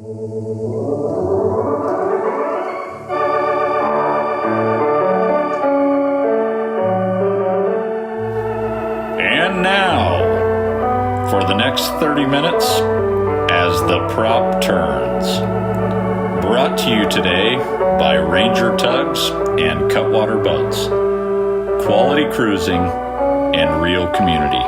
And now, for the next 30 minutes, as the prop turns. Brought to you today by Ranger Tugs and Cutwater Boats. Quality cruising and real community.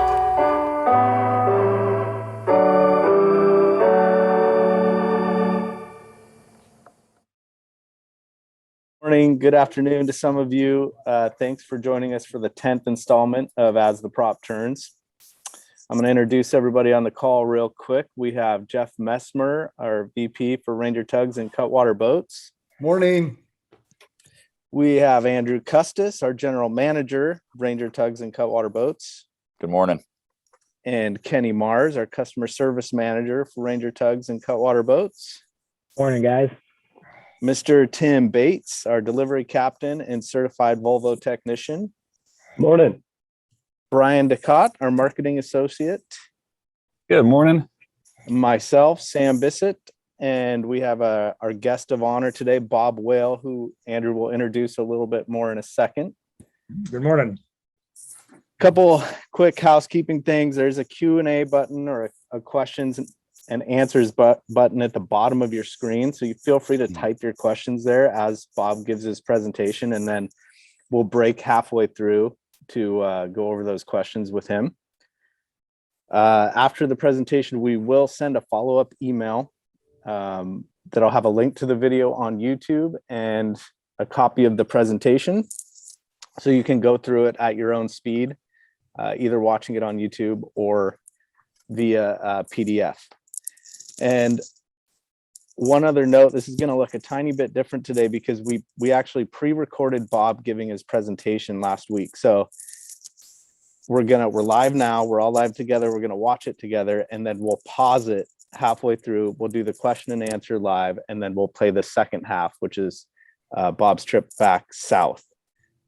Morning, good afternoon to some of you. Thanks for joining us for the 10th installment of As the Prop Turns. I'm going to introduce everybody on the call real quick. We have Jeff Messmer, our VP for Ranger Tugs and Cutwater Boats. Morning. We have Andrew Custis, our General Manager, Ranger Tugs and Cutwater Boats. Good morning. And Kenny Mars, our Customer Service Manager for Ranger Tugs and Cutwater Boats. Morning, guys. Mr. Tim Bates, our Delivery Captain and Certified Volvo Technician. Morning. Brian DeCott, our Marketing Associate. Good morning. Myself, Sam Bissett, and we have our guest of honor today, Bob Whale, who Andrew will introduce a little bit more in a second. Good morning. Couple quick housekeeping things. There's a Q&A button or a questions and answers button at the bottom of your screen. So you feel free to type your questions there as Bob gives his presentation, and then we'll break halfway through to go over those questions with him. After the presentation, we will send a follow-up email that'll have a link to the video on YouTube and a copy of the presentation. So you can go through it at your own speed, either watching it on YouTube or via PDF. And one other note, this is going to look a tiny bit different today because we actually pre-recorded Bob giving his presentation last week. So we're live now. We're all live together. We're going to watch it together, and then we'll pause it halfway through. We'll do the question and answer live, and then we'll play the second half, which is Bob's trip back south.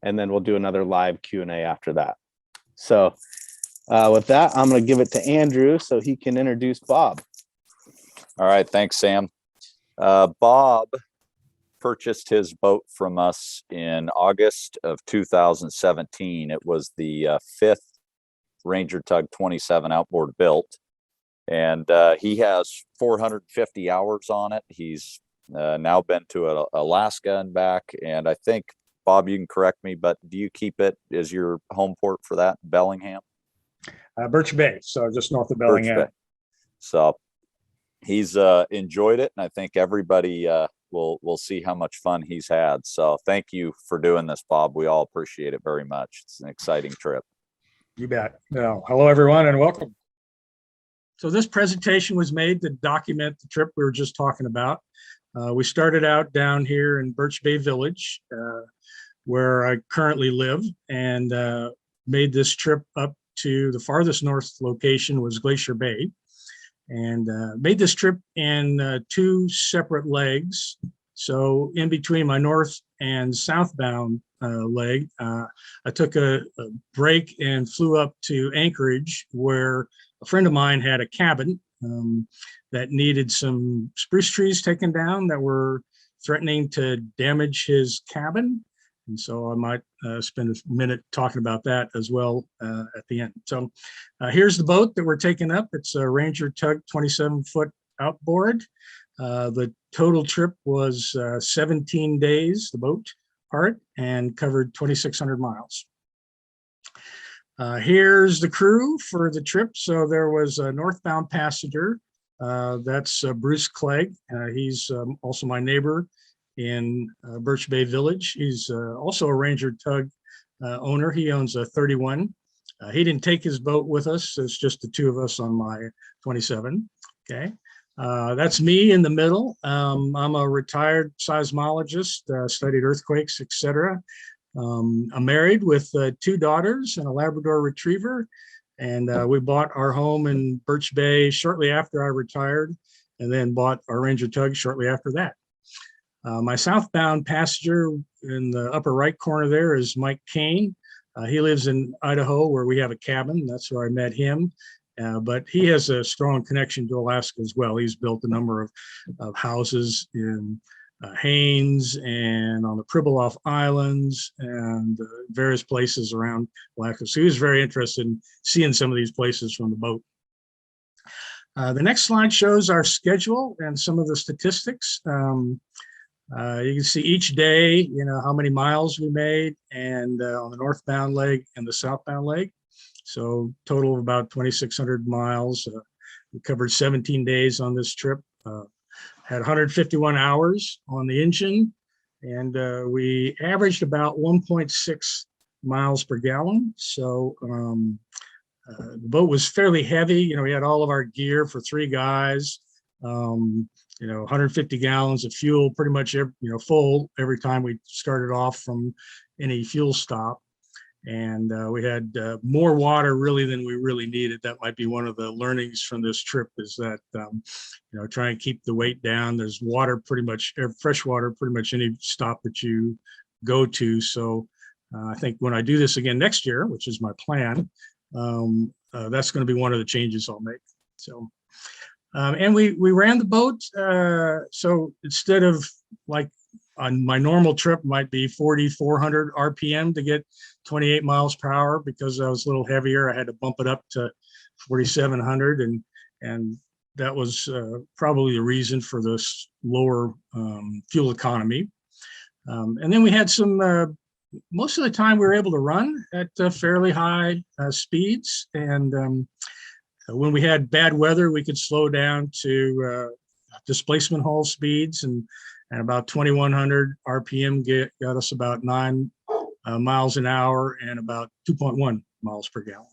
And then we'll do another live Q&A after that. So with that, I'm going to give it to Andrew so he can introduce Bob. All right. Thanks, Sam. Bob purchased his boat from us in August of 2017. It was the fifth Ranger Tug 27 outboard built, and he has 450 hours on it. He's now been to Alaska and back, and I think, Bob, you can correct me, but do you keep it as your home port for that, Bellingham? Birch Bay, so just north of Bellingham. So he's enjoyed it, and I think everybody will see how much fun he's had. So thank you for doing this, Bob. We all appreciate it very much. It's an exciting trip. You bet. Hello, everyone, and welcome. So this presentation was made to document the trip we were just talking about. We started out down here in Birch Bay Village, where I currently live, and made this trip up to the farthest north location was Glacier Bay, and made this trip in two separate legs. So in between my north and southbound leg, I took a break and flew up to Anchorage, where a friend of mine had a cabin that needed some spruce trees taken down that were threatening to damage his cabin. And so I might spend a minute talking about that as well at the end. So here's the boat that we're taking up. It's a Ranger Tug 27-foot outboard. The total trip was 17 days, the boat part, and covered 2,600 miles. Here's the crew for the trip. So there was a northbound passenger. That's Bruce Clegg. He's also my neighbor in Birch Bay Village. He's also a Ranger Tug owner. He owns a 31. He didn't take his boat with us. It's just the two of us on my 27. Okay. That's me in the middle. I'm a retired seismologist, studied earthquakes, etc. I'm married with two daughters and a Labrador Retriever. And we bought our home in Birch Bay shortly after I retired, and then bought our Ranger Tug shortly after that. My southbound passenger in the upper right corner there is Mike Kane. He lives in Idaho, where we have a cabin. That's where I met him. But he has a strong connection to Alaska as well. He's built a number of houses in Haines and on the Pribilof Islands and various places around Alaska. So he was very interested in seeing some of these places from the boat. The next slide shows our schedule and some of the statistics. You can see each day, how many miles we made, and on the northbound leg and the southbound leg. So total of about 2,600 miles. We covered 17 days on this trip. Had 151 hours on the engine, and we averaged about 1.6 miles per gallon. So the boat was fairly heavy. We had all of our gear for 3 guys. 150 gallons of fuel, pretty much full every time we started off from any fuel stop. And we had more water really than we really needed. That might be one of the learnings from this trip, is that, try and keep the weight down. There's water pretty much, fresh water, pretty much any stop that you go to. So I think when I do this again next year, which is my plan, that's going to be one of the changes I'll make. So, and we ran the boat. So instead of, like on my normal trip, might be 4,400 RPM to get 28 miles per hour, because I was a little heavier. I had to bump it up to 4,700, and that was probably the reason for this lower fuel economy. And then we had some, most of the time we were able to run at fairly high speeds. And when we had bad weather, we could slow down to displacement hull speeds, and about 2,100 RPM got us about 9 miles an hour and about 2.1 miles per gallon.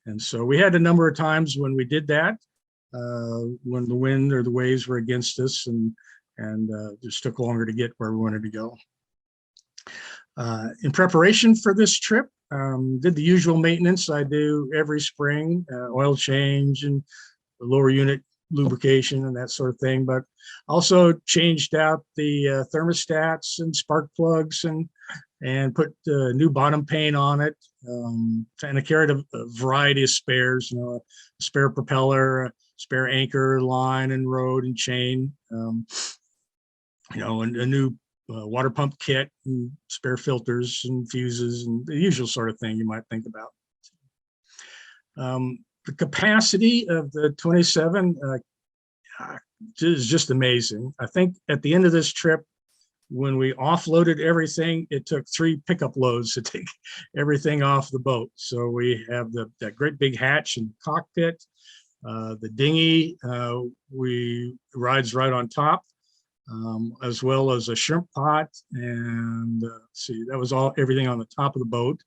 And so we had a number of times when we did that, when the wind or the waves were against us, and just took longer to get where we wanted to go. In preparation for this trip, did the usual maintenance I do every spring, oil change and lower unit lubrication and that sort of thing, but also changed out the thermostats and spark plugs, and put new bottom paint on it. And I carried a variety of spares, a spare propeller, a spare anchor, line and rod and chain, and a new water pump kit, and spare filters and fuses, and the usual sort of thing you might think about. The capacity of the 27 is just amazing. I think at the end of this trip, when we offloaded everything, it took 3 pickup loads to take everything off the boat. So we have that great big hatch in the cockpit, the dinghy rides right on top, as well as a shrimp pot, and see, that was everything on the top of the boat.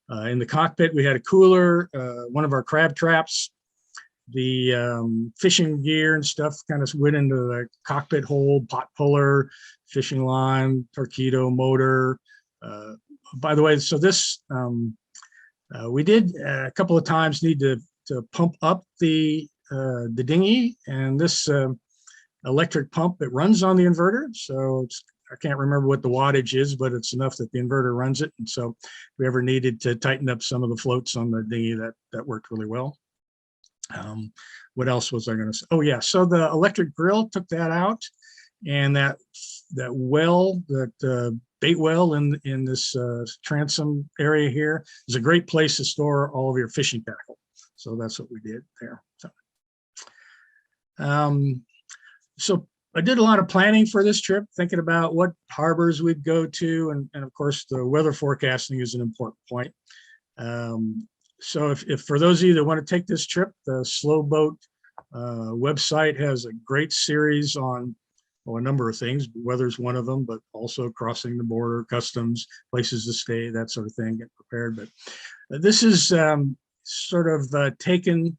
In the cockpit, we had a cooler, one of our crab traps, the fishing gear and stuff kind of went into the cockpit hold, pot puller, fishing line, torpedo motor. By the way, so this, we did a couple of times need to pump up the dinghy, and this electric pump, it runs on the inverter. So I can't remember what the wattage is, but it's enough that the inverter runs it. And so if we ever needed to tighten up some of the floats on the dinghy, that worked really well. What else was I going to say? Oh yeah, so the electric grill, took that out, and that well, that bait well in this transom area here is a great place to store all of your fishing tackle. So that's what we did there. So I did a lot of planning for this trip, thinking about what harbors we'd go to, and of course the weather forecasting is an important point. So if for those of you that want to take this trip, the Slow Boat website has a great series on a number of things. Weather's one of them, but also crossing the border, customs, places to stay, that sort of thing, get prepared. But this is sort of taken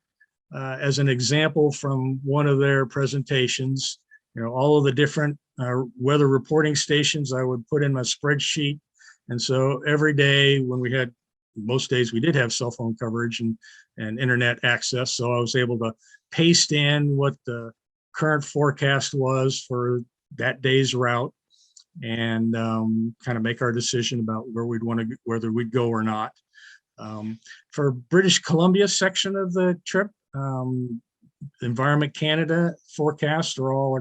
as an example from one of their presentations. All of the different weather reporting stations I would put in my spreadsheet. And so every day when we had, most days we did have cell phone coverage and internet access. So I was able to paste in what the current forecast was for that day's route, and kind of make our decision about where we'd whether we'd go or not. For British Columbia section of the trip, Environment Canada forecasts are all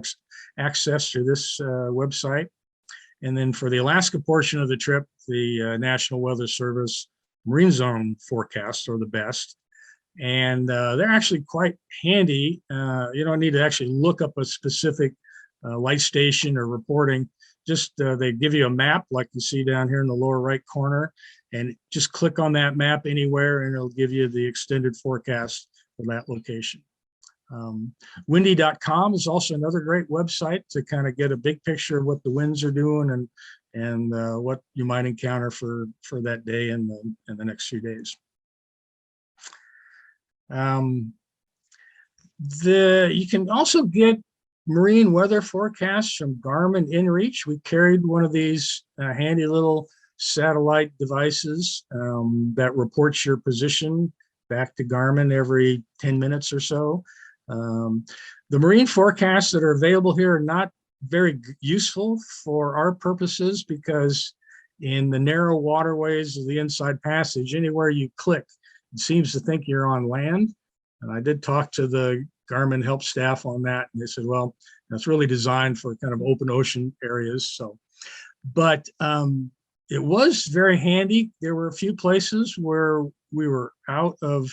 accessed through this website. And then for the Alaska portion of the trip, the National Weather Service Marine Zone forecasts are the best. And they're actually quite handy. You don't need to actually look up a specific light station or reporting. Just they give you a map like you see down here in the lower right corner, and just click on that map anywhere and it'll give you the extended forecast for that location. Windy.com is also another great website to kind of get a big picture of what the winds are doing and what you might encounter for that day and the next few days. You can also get marine weather forecasts from Garmin inReach. We carried one of these handy little satellite devices that reports your position back to Garmin every 10 minutes or so. The marine forecasts that are available here are not very useful for our purposes because in the narrow waterways of the Inside Passage, anywhere you click, it seems to think you're on land. And I did talk to the Garmin help staff on that, and they said, well, that's really designed for kind of open ocean areas. So, but it was very handy. There were a few places where we were out of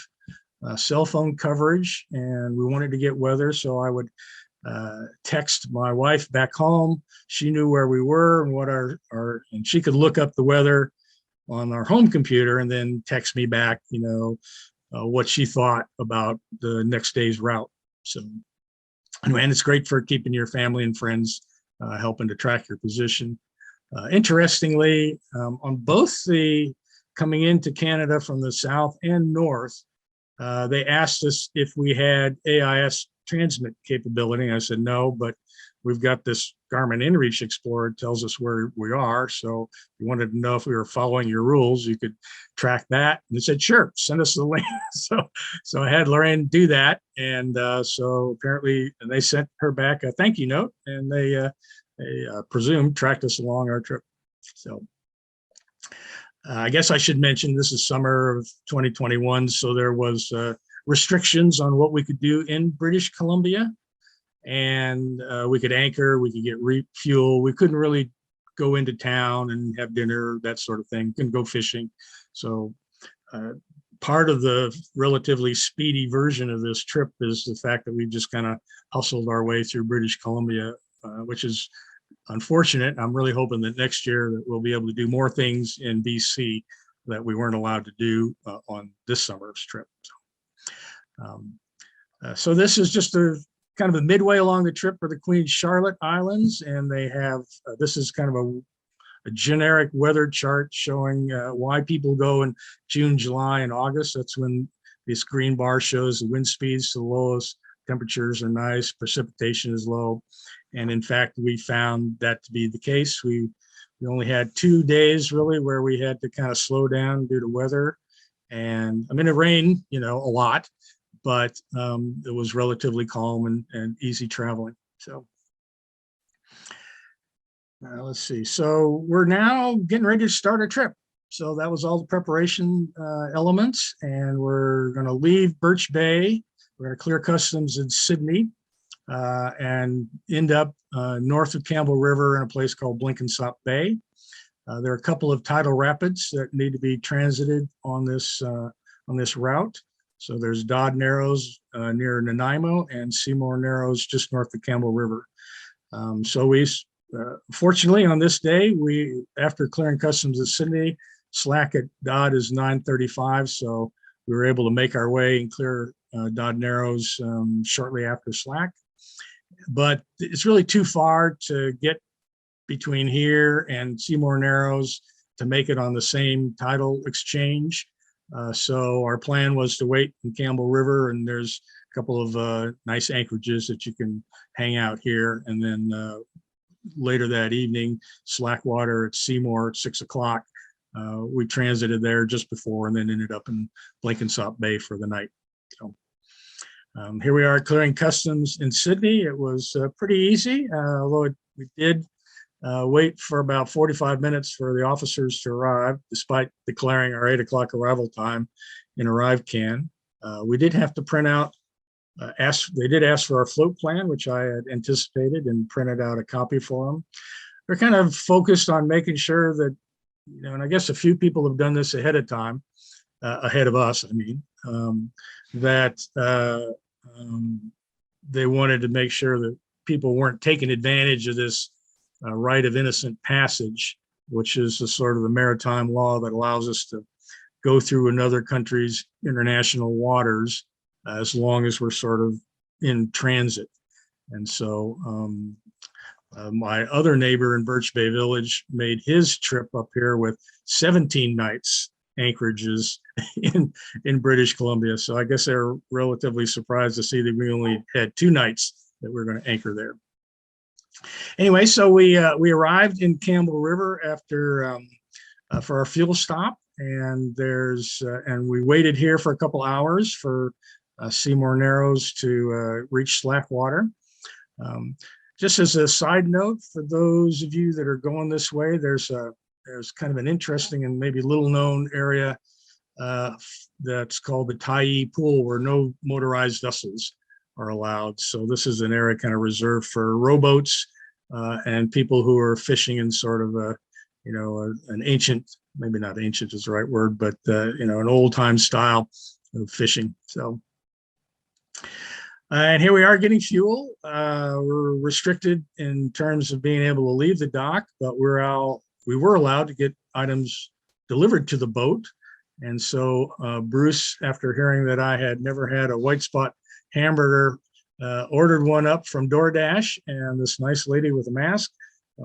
cell phone coverage and we wanted to get weather. So I would text my wife back home. She knew where we were and what and she could look up the weather on our home computer and then text me back, what she thought about the next day's route. So anyway, and it's great for keeping your family and friends helping to track your position. Interestingly, on both the coming into Canada from the south and north, they asked us if we had AIS transmit capability. I said no, but we've got this Garmin inReach Explorer. It tells us where we are. So if you wanted to know if we were following your rules, you could track that. And they said, sure, send us the link. So I had Lorraine do that. And so apparently they sent her back a thank you note, and they presumed tracked us along our trip. So I guess I should mention this is summer of 2021. So there was restrictions on what we could do in British Columbia. And we could anchor, we could get refuel. We couldn't really go into town and have dinner, that sort of thing. Couldn't go fishing. So part of the relatively speedy version of this trip is the fact that we just kind of hustled our way through British Columbia, which is unfortunate. I'm really hoping that next year that we'll be able to do more things in BC that we weren't allowed to do on this summer's trip. So this is just a kind of a midway along the trip for the Queen Charlotte Islands, and they have this is kind of a generic weather chart showing why people go in June, July, and August. That's when this green bar shows the wind speeds to the lowest, temperatures are nice, precipitation is low, and in fact we found that to be the case. We only had 2 days really where we had to kind of slow down due to weather, and I mean it rained a lot, but it was relatively calm and easy traveling. So let's see. So we're now getting ready to start our trip. So that was all the preparation elements, and we're going to leave Birch Bay. We're going to clear customs in Sydney and end up north of Campbell River in a place called Blenkinsop Bay. There are a couple of tidal rapids that need to be transited on this route. So there's Dodd Narrows near Nanaimo and Seymour Narrows just north of Campbell River. So we, fortunately on this day, after clearing customs at Sydney, slack at Dodd is 9:35. So we were able to make our way and clear Dodd Narrows shortly after slack. But it's really too far to get between here and Seymour Narrows to make it on the same tidal exchange. So our plan was to wait in Campbell River, and there's a couple of nice anchorages that you can hang out here. And then later that evening, slack water at Seymour at 6 o'clock. We transited there just before and then ended up in Blenkinsop Bay for the night. So here we are clearing customs in Sydney. It was pretty easy, although we did wait for about 45 minutes for the officers to arrive, despite declaring our 8 o'clock arrival time in ArriveCan. We did have to print out they did ask for our float plan, which I had anticipated and printed out a copy for them. They're kind of focused on making sure that, and I guess a few people have done this ahead of time, ahead of us, I mean, that they wanted to make sure that people weren't taking advantage of this right of innocent passage, which is the sort of the maritime law that allows us to go through another country's international waters as long as we're sort of in transit. And so my other neighbor in Birch Bay Village made his trip up here with 17 nights anchorages in British Columbia. So I guess they're relatively surprised to see that we only had 2 nights that we're going to anchor there. Anyway, so we arrived in Campbell River after for our fuel stop, and we waited here for a couple hours for Seymour Narrows to reach slack water. Just as a side note, for those of you that are going this way, there's kind of an interesting and maybe little known area that's called the Tyee Pool, where no motorized vessels are allowed. So this is an area kind of reserved for rowboats and people who are fishing in sort of an ancient, maybe not ancient is the right word, but an old time style of fishing. So. And here we are getting fuel. We're restricted in terms of being able to leave the dock, but we were allowed to get items delivered to the boat. And so Bruce, after hearing that I had never had a white spot hamburger, ordered one up from DoorDash, and this nice lady with a mask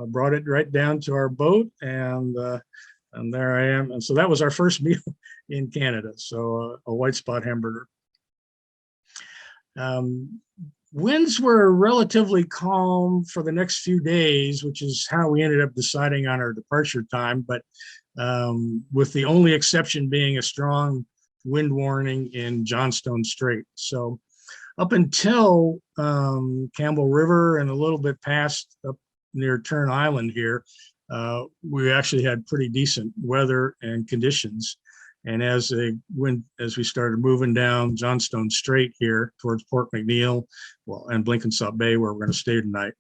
brought it right down to our boat, and there I am. And so that was our first meal in Canada. So a white spot hamburger. Winds were relatively calm for the next few days, which is how we ended up deciding on our departure time, but with the only exception being a strong wind warning in Johnstone Strait. So up until Campbell River and a little bit past up near Turn Island here, we actually had pretty decent weather and conditions. And as we started moving down Johnstone Strait here towards Port McNeill, and Blenkinsop Bay, where we're going to stay tonight,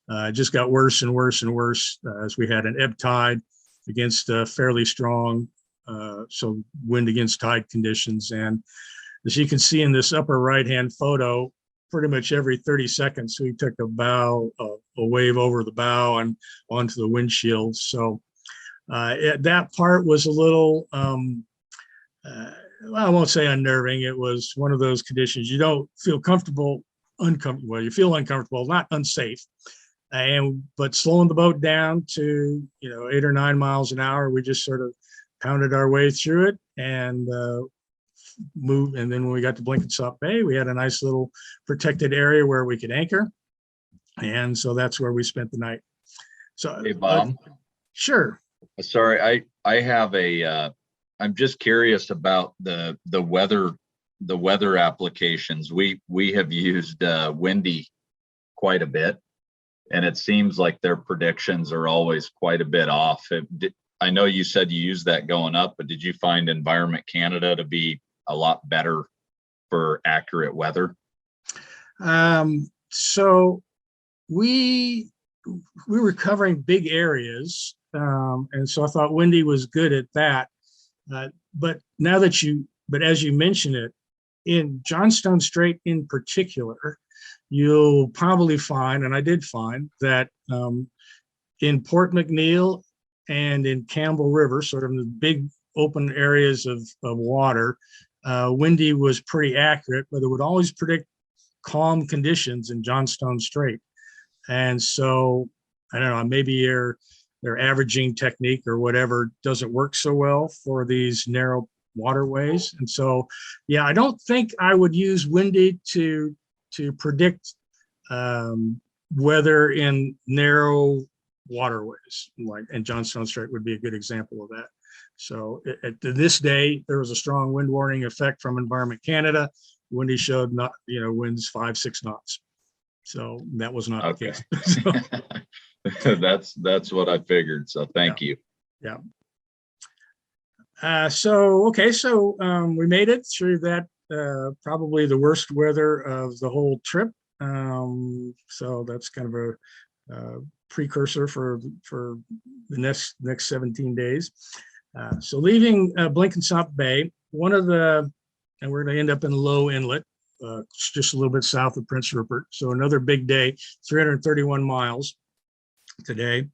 it just got worse and worse and worse as we had an ebb tide against fairly strong, so wind against tide conditions. And as you can see in this upper right-hand photo, pretty much every 30 seconds, we took a wave over the bow and onto the windshield. So that part was a little, I won't say unnerving. It was one of those conditions you don't feel comfortable, uncomfortable. Well, you feel uncomfortable, not unsafe. But slowing the boat down to 8 or 9 miles an hour, we just sort of pounded our way through it and moved. And then when we got to Blenkinsop Bay, we had a nice little protected area where we could anchor, and so that's where we spent the night. So, hey Bob, sure. Sorry, I have a. I'm just curious about the weather applications. We have used Windy quite a bit, and it seems like their predictions are always quite a bit off. I know you said you used that going up, but did you find Environment Canada to be a lot better for accurate weather? So we were covering big areas, and so I thought Windy was good at that. But as you mention it, in Johnstone Strait in particular, you'll probably find, and I did find, that in Port McNeill and in Campbell River, sort of in the big open areas of water, Windy was pretty accurate, but it would always predict calm conditions in Johnstone Strait. And so, I don't know, maybe their averaging technique or whatever doesn't work so well for these narrow waterways. And so, yeah, I don't think I would use Windy to predict weather in narrow waterways, and Johnstone Strait would be a good example of that. So at this day, there was a strong wind warning effect from Environment Canada. Windy showed winds 5-6 knots. So that was not the case. So, that's what I figured. So thank you. Yeah. So we made it through that probably the worst weather of the whole trip. So that's kind of a precursor for the next 17 days. So leaving Blenkinsop Bay, and we're going to end up in Low Inlet, just a little bit south of Prince Rupert. So another big day, 331 miles today.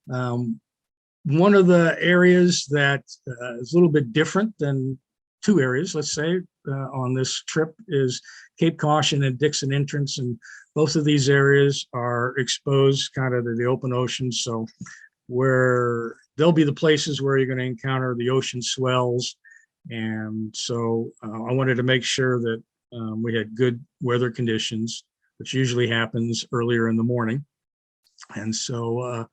One of the areas that is a little bit different than two areas, let's say, on this trip is Cape Caution and Dixon Entrance. And both of these areas are exposed kind of to the open ocean. So where they'll be the places where you're going to encounter the ocean swells. And so I wanted to make sure that we had good weather conditions, which usually happens earlier in the morning. And so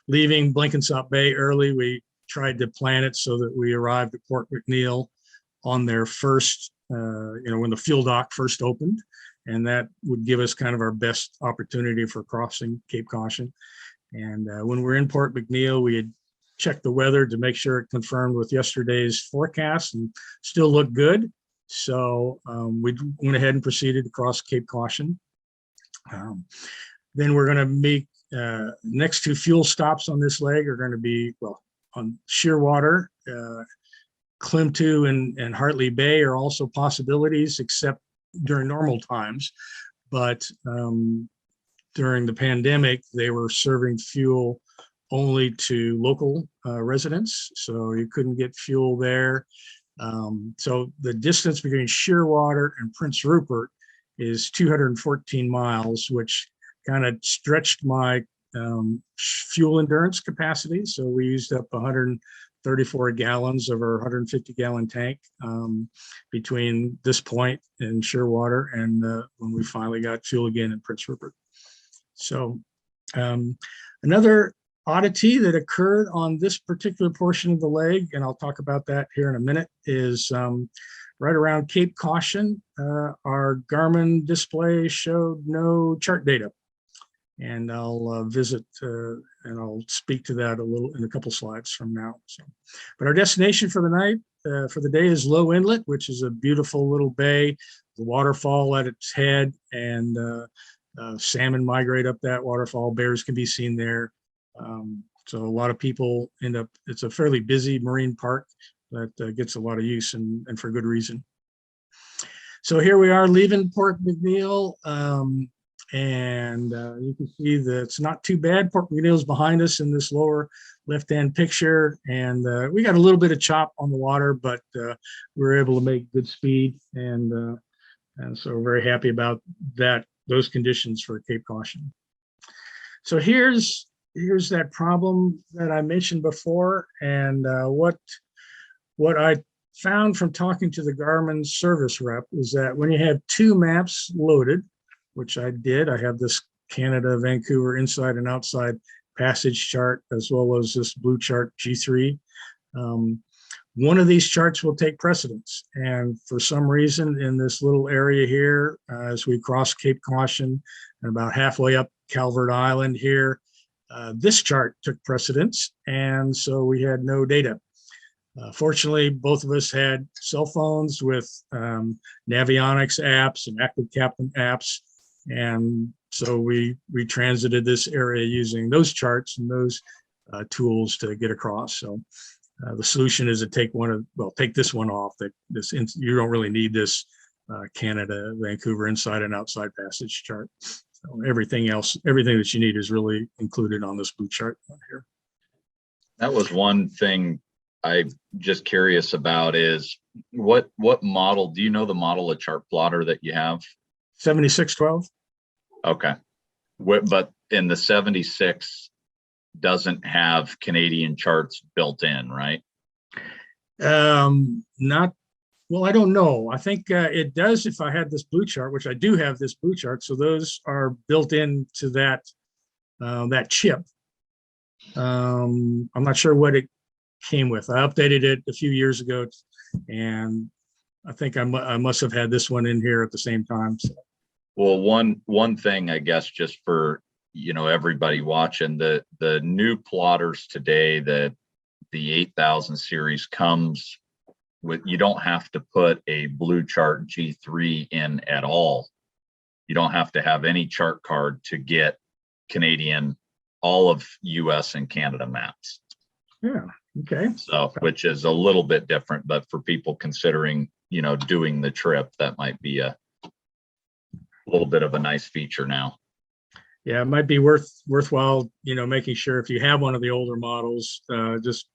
leaving Blenkinsop Bay early, we tried to plan it so that we arrived at Port McNeill on their first, when the fuel dock first opened. And that would give us kind of our best opportunity for crossing Cape Caution. And when we're in Port McNeill, we had checked the weather to make sure it confirmed with yesterday's forecast and still looked good. So we went ahead and proceeded to cross Cape Caution. Then we're going to make next two fuel stops on this leg are going to be, on Shearwater, Klimtu and Hartley Bay are also possibilities, except during normal times. But during the pandemic, they were serving fuel only to local residents, so you couldn't get fuel there. So the distance between Shearwater and Prince Rupert is 214 miles, which kind of stretched my fuel endurance capacity. So we used up 134 gallons of our 150-gallon tank between this point in Shearwater and when we finally got fuel again in Prince Rupert. So another oddity that occurred on this particular portion of the leg, and I'll talk about that here in a minute, is right around Cape Caution, our Garmin display showed no chart data. And I'll visit and I'll speak to that in a couple slides from now. So, but our destination for the night, for the day, is Low Inlet, which is a beautiful little bay, the waterfall at its head, and salmon migrate up that waterfall. Bears can be seen there. So a lot of people end up, it's a fairly busy marine park that gets a lot of use and for good reason. So here we are leaving Port McNeill. And you can see that it's not too bad. Port McNeill is behind us in this lower left-hand picture. And we got a little bit of chop on the water, but we were able to make good speed. And so we're very happy about those conditions for Cape Caution. So here's that problem that I mentioned before. And what I found from talking to the Garmin service rep is that when you have two maps loaded, which I did, I have this Canada, Vancouver inside and outside passage chart, as well as this blue chart G3. One of these charts will take precedence. And for some reason in this little area here, as we cross Cape Caution and about halfway up Calvert Island here, this chart took precedence. And so we had no data. Fortunately, both of us had cell phones with Navionics apps and Active Captain apps. And so we transited this area using those charts and those tools to get across. So the solution is to take take this one off. You don't really need this Canada, Vancouver inside and outside passage chart. So everything that you need is really included on this blue chart here. That was one thing I'm just curious about is what model, do you know the model of chart plotter that you have? 7612. Okay. But in the 76 doesn't have Canadian charts built in, right? Not, well, I don't know. I think it does if I had this blue chart, which I do have this blue chart. So those are built into that chip. I'm not sure what it came with. I updated it a few years ago, and I think I must have had this one in here at the same time. So. Well, one thing, I guess, just for everybody watching, the new plotters today, the 8000 series comes You don't have to put a blue chart G3 in at all. You don't have to have any chart card to get Canadian, all of US and Canada maps. Yeah, okay. So, which is a little bit different, but for people considering, doing the trip, that might be a little bit of a nice feature now. Yeah, it might be worthwhile, making sure if you have one of the older models, just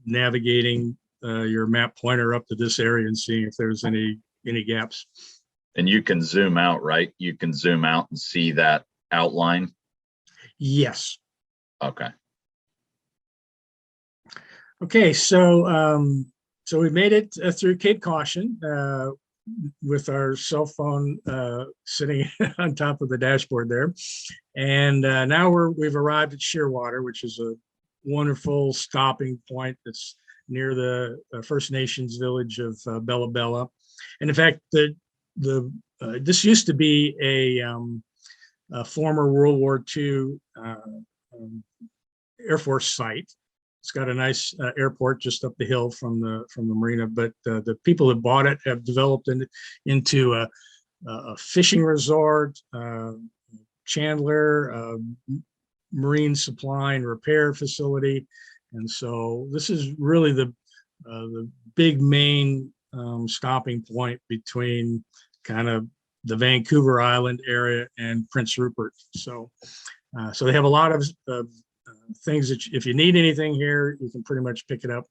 navigating your map pointer up to this area and seeing if there's any gaps. And you can zoom out, right? You can zoom out and see that outline. Yes. Okay. Okay, so we made it through Cape Caution with our cell phone sitting on top of the dashboard there, and now we've arrived at Shearwater, which is a wonderful stopping point that's near the First Nations village of Bella Bella. And in fact, this used to be a former World War II Air Force site. It's got a nice airport just up the hill from the marina, but the people that bought it have developed into a fishing resort, chandler, marine supply and repair facility, and so this is really the big main stopping point between kind of the Vancouver Island area and Prince Rupert. So they have a lot of things that if you need anything here, you can pretty much pick it up.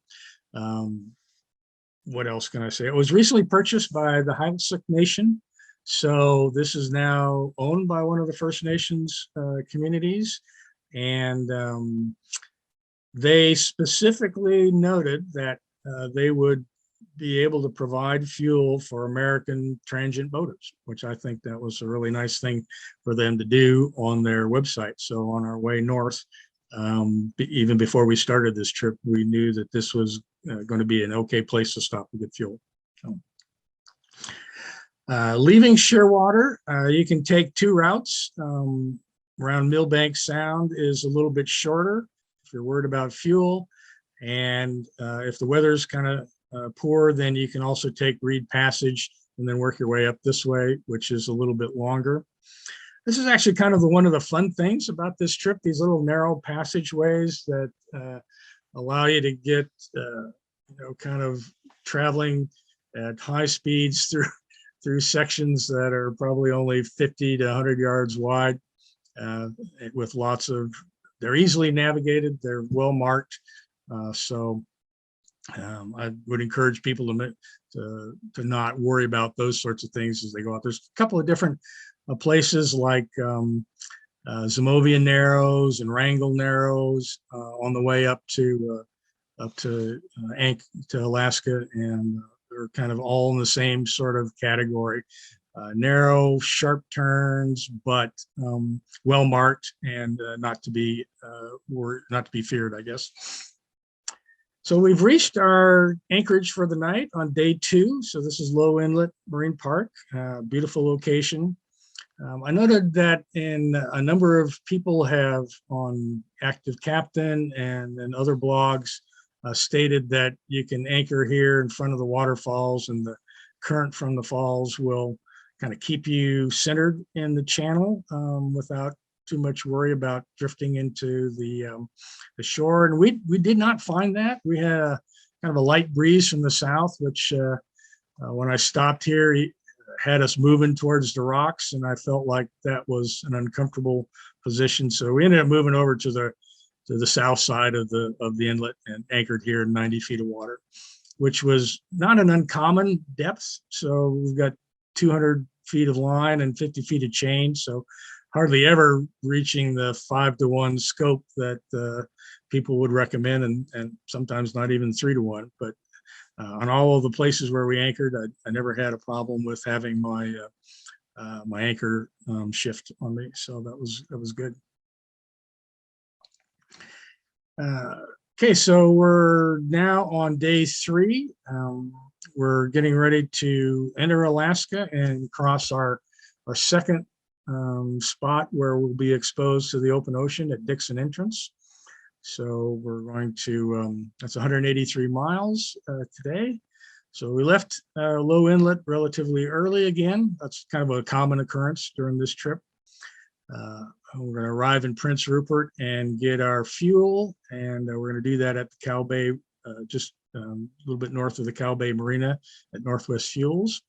What else can I say? It was recently purchased by the Haisla Nation. So this is now owned by one of the First Nations communities. And they specifically noted that they would be able to provide fuel for American transient boaters, which I think that was a really nice thing for them to do on their website. So on our way north, even before we started this trip, we knew that this was going to be an okay place to stop to get fuel. So, leaving Shearwater, you can take two routes. Around Millbank Sound is a little bit shorter if you're worried about fuel. And if the weather's kind of poor, then you can also take Reed Passage and then work your way up this way, which is a little bit longer. This is actually kind of one of the fun things about this trip, these little narrow passageways that allow you to get, kind of traveling at high speeds through sections that are probably only 50 to 100 yards wide, with they're easily navigated, they're well marked. So I would encourage people to not worry about those sorts of things as they go out. There's a couple of different places like Zimovia Narrows and Wrangell Narrows on the way up to Alaska, and they're kind of all in the same sort of category. Narrow, sharp turns, but well marked and not to be feared, I guess. So we've reached our anchorage for the night on day 2. So this is Low Inlet Marine Park, beautiful location. I noted that a number of people have on Active Captain and other blogs stated that you can anchor here in front of the waterfalls, and the current from the falls will kind of keep you centered in the channel without too much worry about drifting into the shore. And we did not find that. We had a kind of a light breeze from the south, which when I stopped here, had us moving towards the rocks, and I felt like that was an uncomfortable position. So we ended up moving over to the south side of the inlet and anchored here in 90 feet of water, which was not an uncommon depth. So we've got 200 feet of line and 50 feet of chain. So hardly ever reaching the 5-to-1 scope that people would recommend, and sometimes not even 3-to-1. But on all of the places where we anchored, I never had a problem with having my my anchor shift on me. So that was good. Okay, so we're now on day 3. We're getting ready to enter Alaska and cross our second spot where we'll be exposed to the open ocean at Dixon Entrance. So we're going to, that's 183 miles today. So we left Low Inlet relatively early again. That's kind of a common occurrence during this trip. We're going to arrive in Prince Rupert and get our fuel, and we're going to do that at the Cow Bay, just a little bit north of the Cow Bay Marina at Northwest Fuels.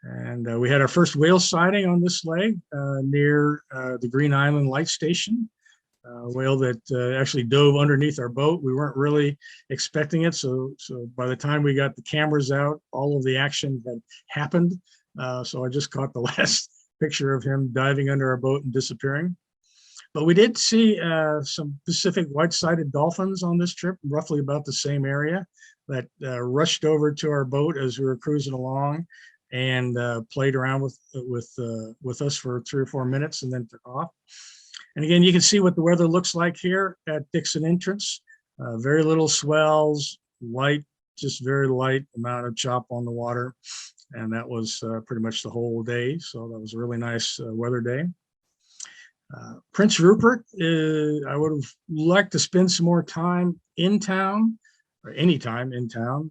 And we had our first whale sighting on this leg near the Green Island Light Station. A whale that actually dove underneath our boat. We weren't really expecting it. So by the time we got the cameras out, all of the action had happened. So I just caught the last picture of him diving under our boat and disappearing. But we did see some Pacific white-sided dolphins on this trip, roughly about the same area, that rushed over to our boat as we were cruising along and played around with us for 3 or 4 minutes and then took off. And again, you can see what the weather looks like here at Dixon Entrance. Very little swells, light, just very light amount of chop on the water. And that was pretty much the whole day. So that was a really nice weather day. Prince Rupert, I would have liked to spend some more time in town, or any time in town.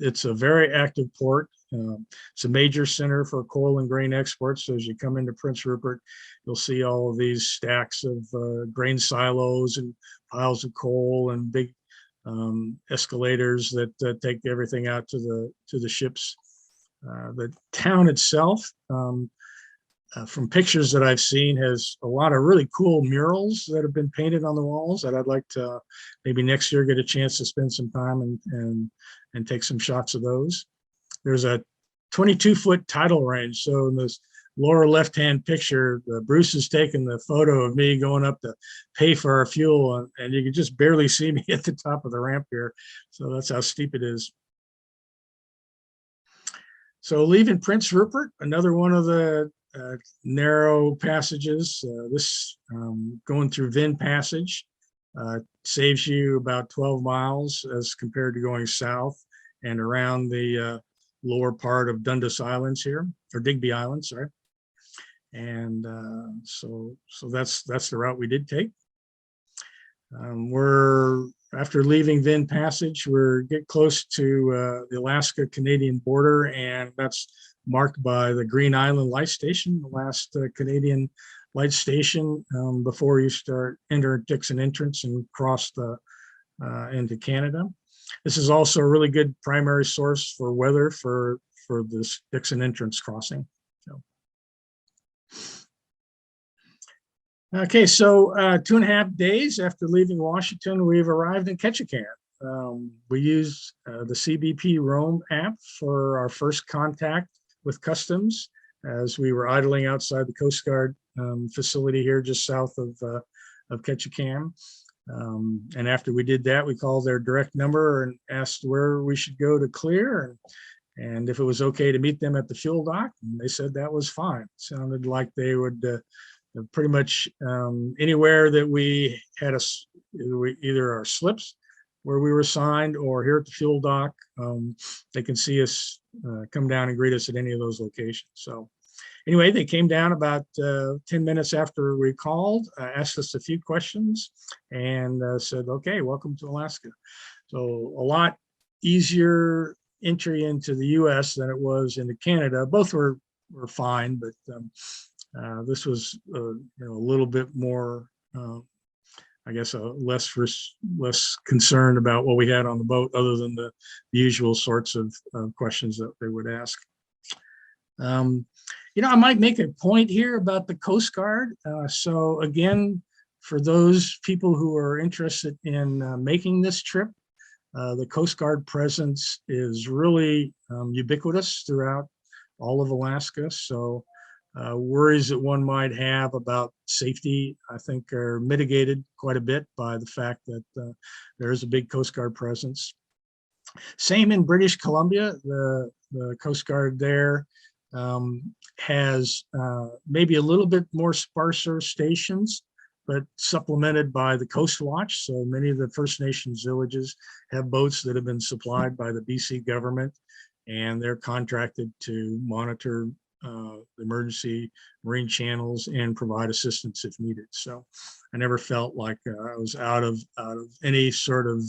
It's a very active port. It's a major center for coal and grain exports. So as you come into Prince Rupert, you'll see all of these stacks of grain silos and piles of coal and big escalators that take everything out to the ships. The town itself, from pictures that I've seen, has a lot of really cool murals that have been painted on the walls that I'd like to maybe next year get a chance to spend some time and take some shots of those. There's a 22-foot tidal range. So in this lower left-hand picture, Bruce has taken the photo of me going up to pay for our fuel, and you can just barely see me at the top of the ramp here. So that's how steep it is. So leaving Prince Rupert, another one of the narrow passages, this going through Vin Passage saves you about 12 miles as compared to going south and around the lower part of Dundas Islands here, or Digby Island, sorry. And so that's the route we did take. After leaving Vin Passage, we're get close to the Alaska-Canadian border, and that's marked by the Green Island Light Station, the last Canadian light station before you enter Dixon Entrance and cross into Canada. This is also a really good primary source for weather for this Dixon Entrance crossing. Okay, so 2.5 days after leaving Washington, we've arrived in Ketchikan. We used the CBP Roam app for our first contact with customs as we were idling outside the Coast Guard facility here just south of Ketchikan. And after we did that, we called their direct number and asked where we should go to clear and if it was okay to meet them at the fuel dock. And they said that was fine. It sounded like they would pretty much anywhere that we had either our slips where we were signed or here at the fuel dock, they can see us come down and greet us at any of those locations. So anyway, they came down about 10 minutes after we called, asked us a few questions and said, okay, welcome to Alaska. So a lot easier entry into the US than it was into Canada. Both were fine, but this was a little bit more, I guess, less concerned about what we had on the boat other than the usual sorts of questions that they would ask. I might make a point here about the Coast Guard. So again, for those people who are interested in making this trip, the Coast Guard presence is really ubiquitous throughout all of Alaska. So worries that one might have about safety, I think, are mitigated quite a bit by the fact that there is a big Coast Guard presence. Same in British Columbia. The Coast Guard there has maybe a little bit more sparser stations, but supplemented by the Coast Watch. So many of the First Nations villages have boats that have been supplied by the BC government, and they're contracted to monitor emergency marine channels and provide assistance if needed. So I never felt like I was out of any sort of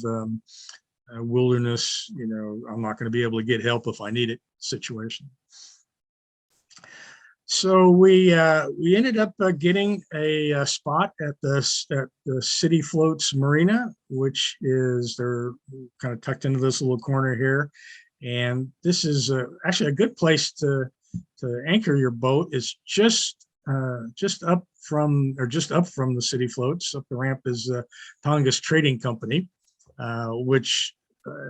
wilderness, I'm not going to be able to get help if I need it situation. So we ended up getting a spot at the City Floats Marina, which is they're kind of tucked into this little corner here, and this is actually a good place to anchor your boat. It's just up from the City Floats. Up the ramp is Tongass Trading Company, which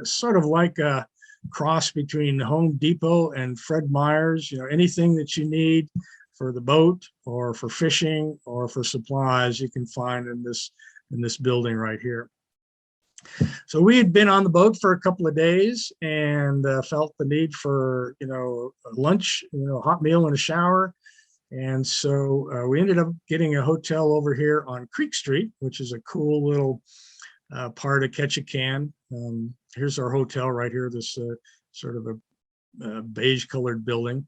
sort of like a cross between Home Depot and Fred Meyer's. Anything that you need for the boat or for fishing or for supplies, you can find in this building right here. So we had been on the boat for a couple of days and felt the need for lunch, a hot meal and a shower. And so we ended up getting a hotel over here on Creek Street, which is a cool little part of Ketchikan. Here's our hotel right here, this sort of a beige colored building.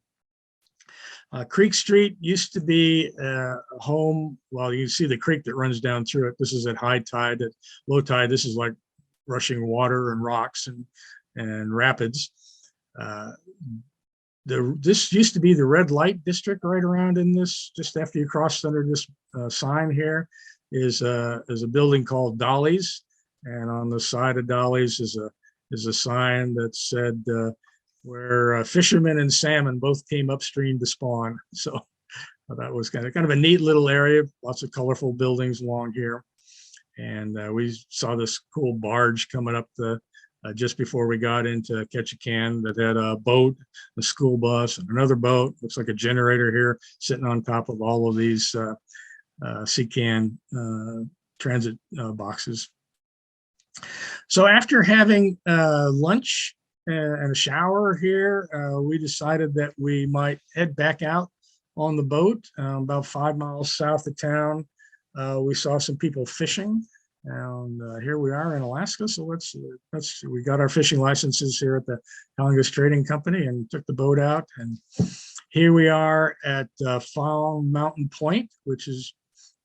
Creek Street used to be a home. Well, you can see the creek that runs down through it. This is at high tide. At low tide, this is like rushing water and rocks and rapids. This used to be the red light district right around in this. Just after you cross under this sign here is a building called Dolly's, and on the side of Dolly's is a sign that said where fishermen and salmon both came upstream to spawn. So that was kind of a neat little area. Lots of colorful buildings along here, and we saw this cool barge coming up just before we got into Ketchikan that had a boat, a school bus, and another boat. Looks like a generator here sitting on top of all of these Seacan transit boxes. So after having lunch and a shower here, we decided that we might head back out on the boat about 5 miles south of town. We saw some people fishing, and here we are in Alaska. So we got our fishing licenses here at the Tongass Trading Company and took the boat out. And here we are at Fall Mountain Point, which is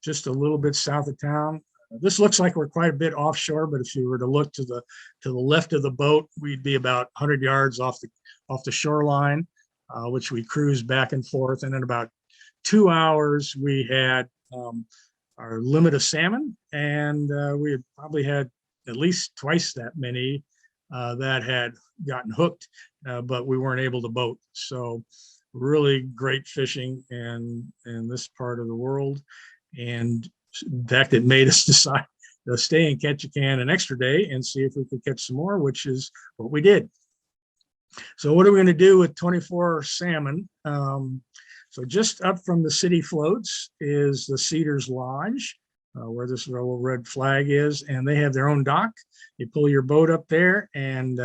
just a little bit south of town. This looks like we're quite a bit offshore, but if you were to look to the left of the boat, we'd be about 100 yards off the shoreline, which we cruised back and forth. And in about 2 hours, we had our limit of salmon, and we had probably had at least twice that many that had gotten hooked, but we weren't able to boat. So really great fishing in this part of the world. And in fact, it made us decide to stay in Ketchikan an extra day and see if we could catch some more, which is what we did. So what are we going to do with 24 salmon? So just up from the City Floats is the Cedars Lodge, where this little red flag is, and they have their own dock. You pull your boat up there and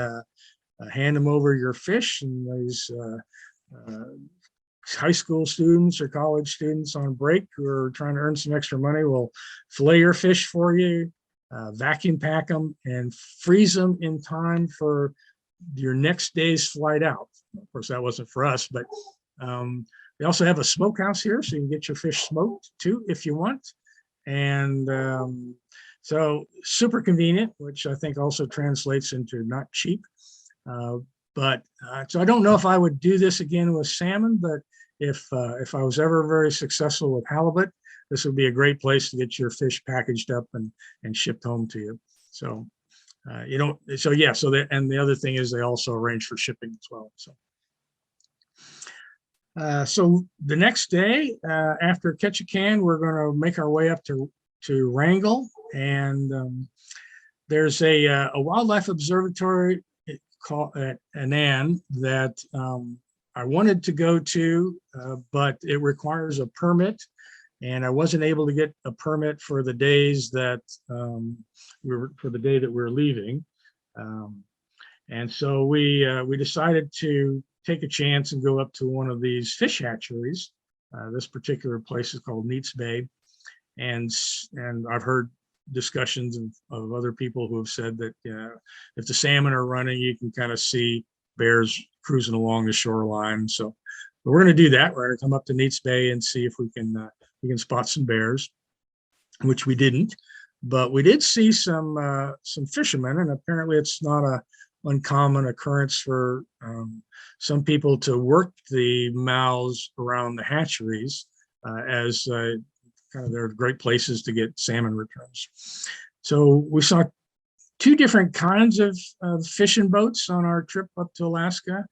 hand them over your fish, and these high school students or college students on break who are trying to earn some extra money will fillet your fish for you, vacuum pack them, and freeze them in time for your next day's flight out. Of course, that wasn't for us, but they also have a smokehouse here, so you can get your fish smoked too if you want. And so super convenient, which I think also translates into not cheap. So I don't know if I would do this again with salmon, but if I was ever very successful with halibut, this would be a great place to get your fish packaged up and shipped home to you. So and the other thing is they also arrange for shipping as well. So the next day after Ketchikan, we're going to make our way up to Wrangell, and there's a wildlife observatory called at Annan that I wanted to go to, but it requires a permit, and I wasn't able to get a permit for the days that for the day that we're leaving, and so we decided to take a chance and go up to one of these fish hatcheries. This particular place is called Neats Bay, and I've heard discussions of other people who have said that if the salmon are running, you can kind of see bears cruising along the shoreline. So we're going to do that. We're going to come up to Neats Bay and see if we can spot some bears, which we didn't. But we did see some fishermen, and apparently it's not a uncommon occurrence for some people to work the mouths around the hatcheries as kind of they're great places to get salmon returns. So we saw two different kinds of fishing boats on our trip up to Alaska.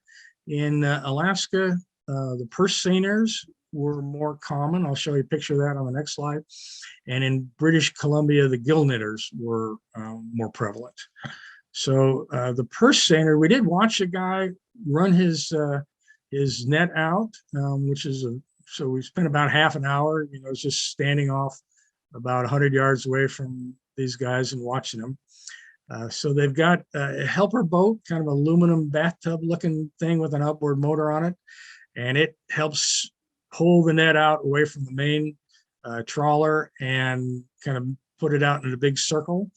In Alaska, the purse seiners were more common. I'll show you a picture of that on the next slide. And in British Columbia, the gill knitters were more prevalent. So the purse seiner, we did watch a guy run his net out, so we spent about half an hour, just standing off about 100 yards away from these guys and watching them. So they've got a helper boat, kind of aluminum bathtub looking thing with an outboard motor on it. And it helps pull the net out away from the main trawler and kind of put it out in a big circle.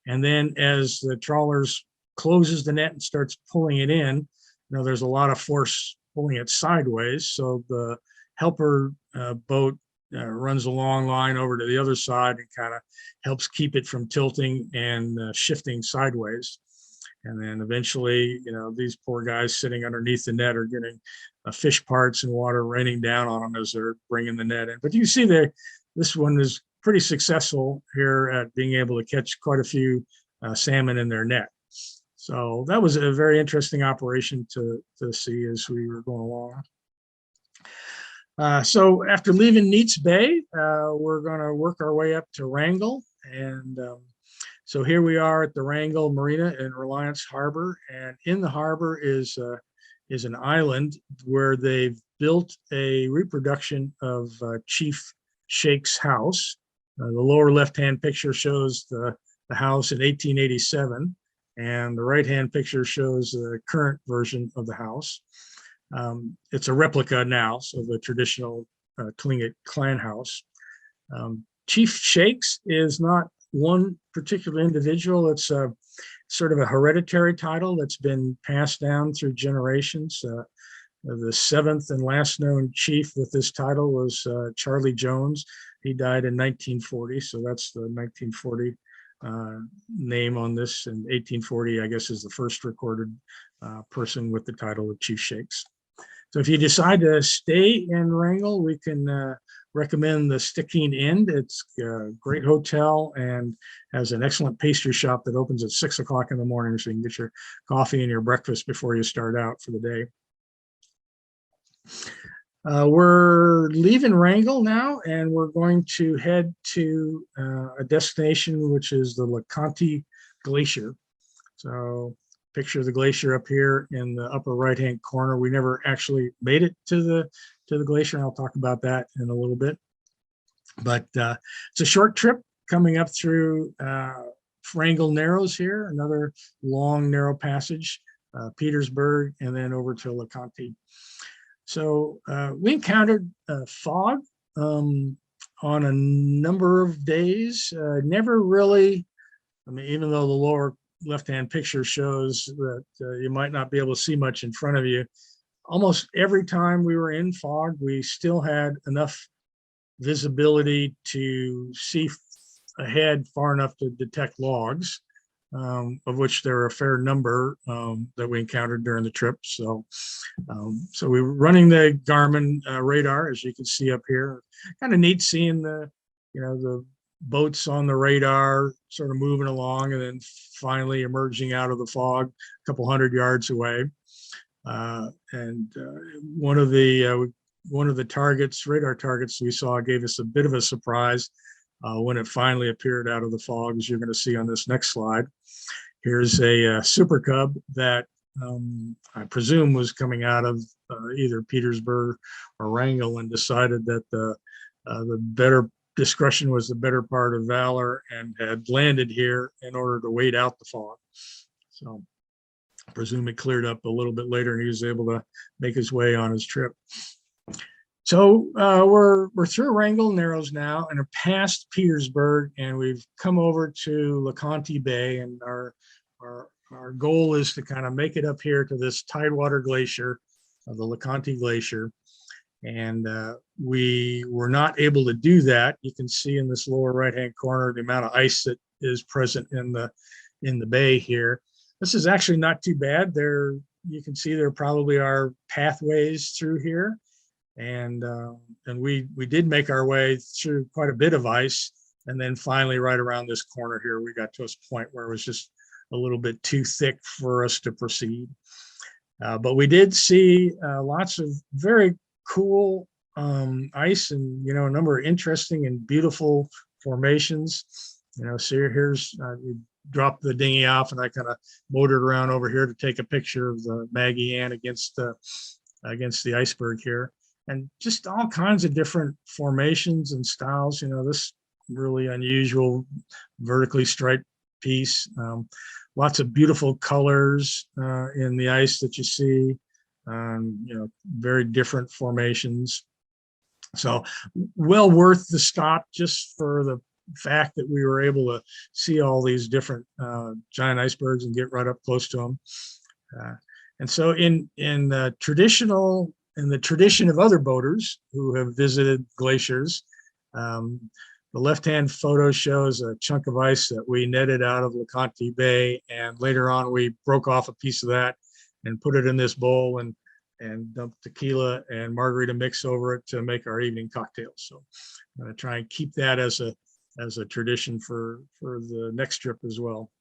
And then as the trawlers closes the net and starts pulling it in, there's a lot of force pulling it sideways. So the helper boat runs a long line over to the other side and kind of helps keep it from tilting and shifting sideways. And then eventually, these poor guys sitting underneath the net are getting fish parts and water raining down on them as they're bringing the net in. But you see this one is pretty successful here at being able to catch quite a few salmon in their net. So that was a very interesting operation to see as we were going along. So after leaving Neats Bay, we're going to work our way up to Wrangell. And so here we are at the Wrangell Marina in Reliance Harbor. And in the harbor is an island where they've built a reproduction of Chief Shake's house. The lower left-hand picture shows the house in 1887, and the right-hand picture shows the current version of the house. It's a replica now, so the traditional Tlingit clan house. Chief Shakes is not one particular individual. It's sort of a hereditary title that's been passed down through generations. The seventh and last known chief with this title was Charlie Jones. He died in 1940, so that's the 1940 name on this. And 1840, I guess, is the first recorded person with the title of Chief Shakes. So if you decide to stay in Wrangell, we can recommend the Stickeen Inn. It's a great hotel and has an excellent pastry shop that opens at 6 o'clock in the morning, so you can get your coffee and your breakfast before you start out for the day. We're leaving Wrangell now, and we're going to head to a destination which is the LeConte Glacier. So picture the glacier up here in the upper right-hand corner. We never actually made it to the glacier, and I'll talk about that in a little bit. But it's a short trip coming up through Wrangell Narrows here, another long narrow passage, Petersburg, and then over to LeConte. So we encountered fog on a number of days. Never really, even though the lower left-hand picture shows that you might not be able to see much in front of you, almost every time we were in fog, we still had enough visibility to see ahead far enough to detect logs, of which there are a fair number that we encountered during the trip. So we were running the Garmin radar, as you can see up here. Kind of neat seeing the boats on the radar sort of moving along and then finally emerging out of the fog a couple 100 yards away. And one of the targets, radar targets we saw, gave us a bit of a surprise when it finally appeared out of the fog, as you're going to see on this next slide. Here's a Super Cub that I presume was coming out of either Petersburg or Wrangell and decided that the better discretion was the better part of valor and had landed here in order to wait out the fog. So I presume it cleared up a little bit later and he was able to make his way on his trip. So we're through Wrangell Narrows now and are past Petersburg, and we've come over to LeConte Bay, and our goal is to kind of make it up here to this Tidewater Glacier, the LeConte Glacier. And we were not able to do that. You can see in this lower right-hand corner the amount of ice that is present in the bay here. This is actually not too bad. You can see there probably are pathways through here, and we did make our way through quite a bit of ice, and then finally right around this corner here we got to a point where it was just a little bit too thick for us to proceed. But we did see lots of very cool ice, and a number of interesting and beautiful formations. So here's we dropped the dinghy off, and I kind of motored around over here to take a picture of the Maggie Ann against the iceberg here, and just all kinds of different formations and styles. This really unusual vertically striped piece. Lots of beautiful colors in the ice that you see. Very different formations. So well worth the stop just for the fact that we were able to see all these different giant icebergs and get right up close to them. And so in the tradition of other boaters who have visited glaciers, the left-hand photo shows a chunk of ice that we netted out of LeConte Bay, and later on we broke off a piece of that and put it in this bowl and dumped tequila and margarita mix over it to make our evening cocktails. So I'm going to try and keep that as a tradition for the next trip as well.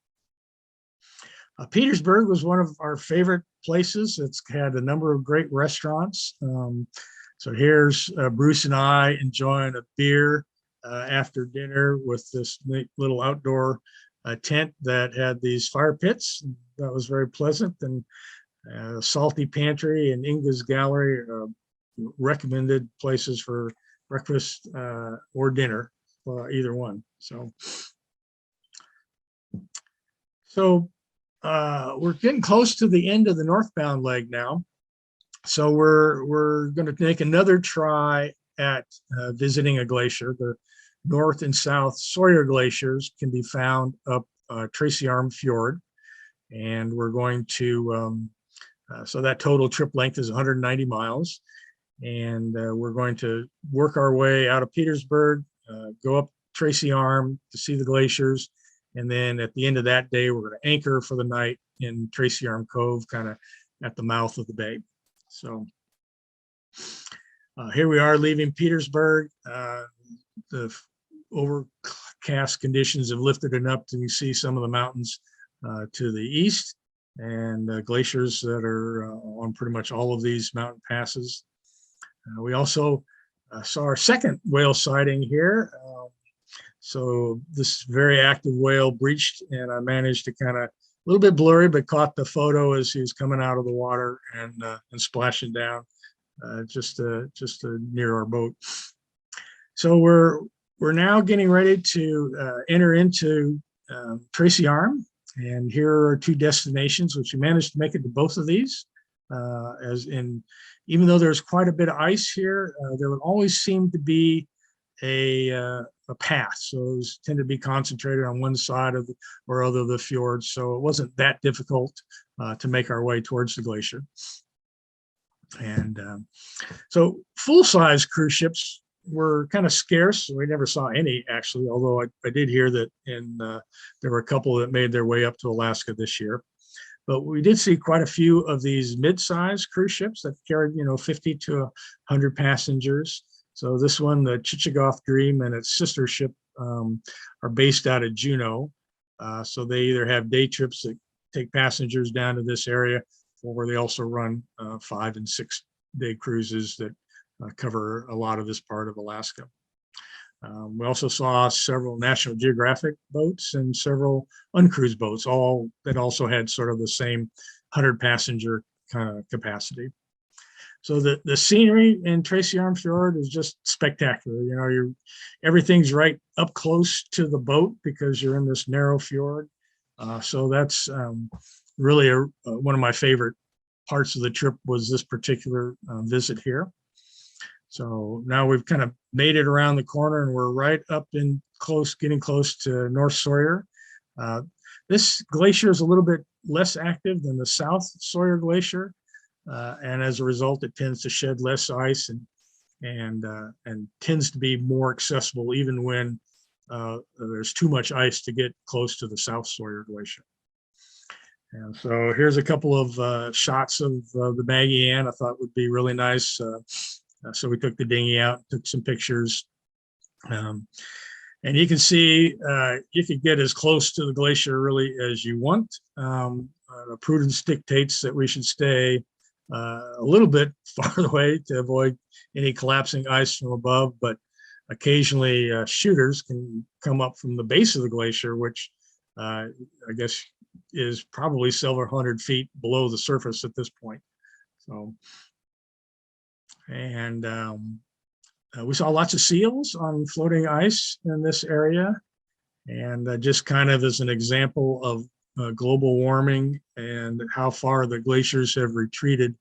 Petersburg was one of our favorite places. It's had a number of great restaurants. So here's Bruce and I enjoying a beer after dinner with this neat little outdoor tent that had these fire pits. That was very pleasant. And Salty Pantry and Inga's Gallery recommended places for breakfast or dinner, either one. So we're getting close to the end of the northbound leg now. So we're going to make another try at visiting a glacier. The North and South Sawyer glaciers can be found up Tracy Arm Fjord, and we're going to so that total trip length is 190 miles, and we're going to work our way out of Petersburg, go up Tracy Arm to see the glaciers, and then at the end of that day we're going to anchor for the night in Tracy Arm Cove, kind of at the mouth of the bay. So here we are leaving Petersburg. The overcast conditions have lifted enough to see some of the mountains to the east, and glaciers that are on pretty much all of these mountain passes. We also saw our second whale sighting here. So this very active whale breached, and I managed to kind of, a little bit blurry, but caught the photo as he was coming out of the water and splashing down just near our boat. So we're now getting ready to enter into Tracy Arm, and here are two destinations which we managed to make it to both of these. Even though there's quite a bit of ice here, there would always seem to be a path. So those tend to be concentrated on one side of or other of the fjord. So it wasn't that difficult to make our way towards the glacier. And so full-size cruise ships were kind of scarce. We never saw any, actually, although I did hear that there were a couple that made their way up to Alaska this year. But we did see quite a few of these mid-size cruise ships that carried, 50 to 100 passengers. So this one, the Chichagof Dream, and its sister ship are based out of Juneau. So they either have day trips that take passengers down to this area, or they also run 5 and 6 day cruises that cover a lot of this part of Alaska. We also saw several National Geographic boats and several uncruised boats, all that also had sort of the same 100 passenger kind of capacity. So the scenery in Tracy Arm Fjord is just spectacular. Everything's right up close to the boat because you're in this narrow fjord. So that's really one of my favorite parts of the trip was this particular visit here. So now we've kind of made it around the corner and we're right up in getting close to North Sawyer. This glacier is a little bit less active than the South Sawyer Glacier. And as a result, it tends to shed less ice. And and tends to be more accessible even when there's too much ice to get close to the South Sawyer Glacier. And so here's a couple of shots of the Maggie Ann I thought would be really nice. So we took the dinghy out, took some pictures. And you can see you could get as close to the glacier really as you want. Prudence dictates that we should stay a little bit farther away to avoid any collapsing ice from above, but occasionally shooters can come up from the base of the glacier, which I guess is probably several hundred feet below the surface at this point. So, and we saw lots of seals on floating ice in this area. And just kind of as an example of global warming and how far the glaciers have retreated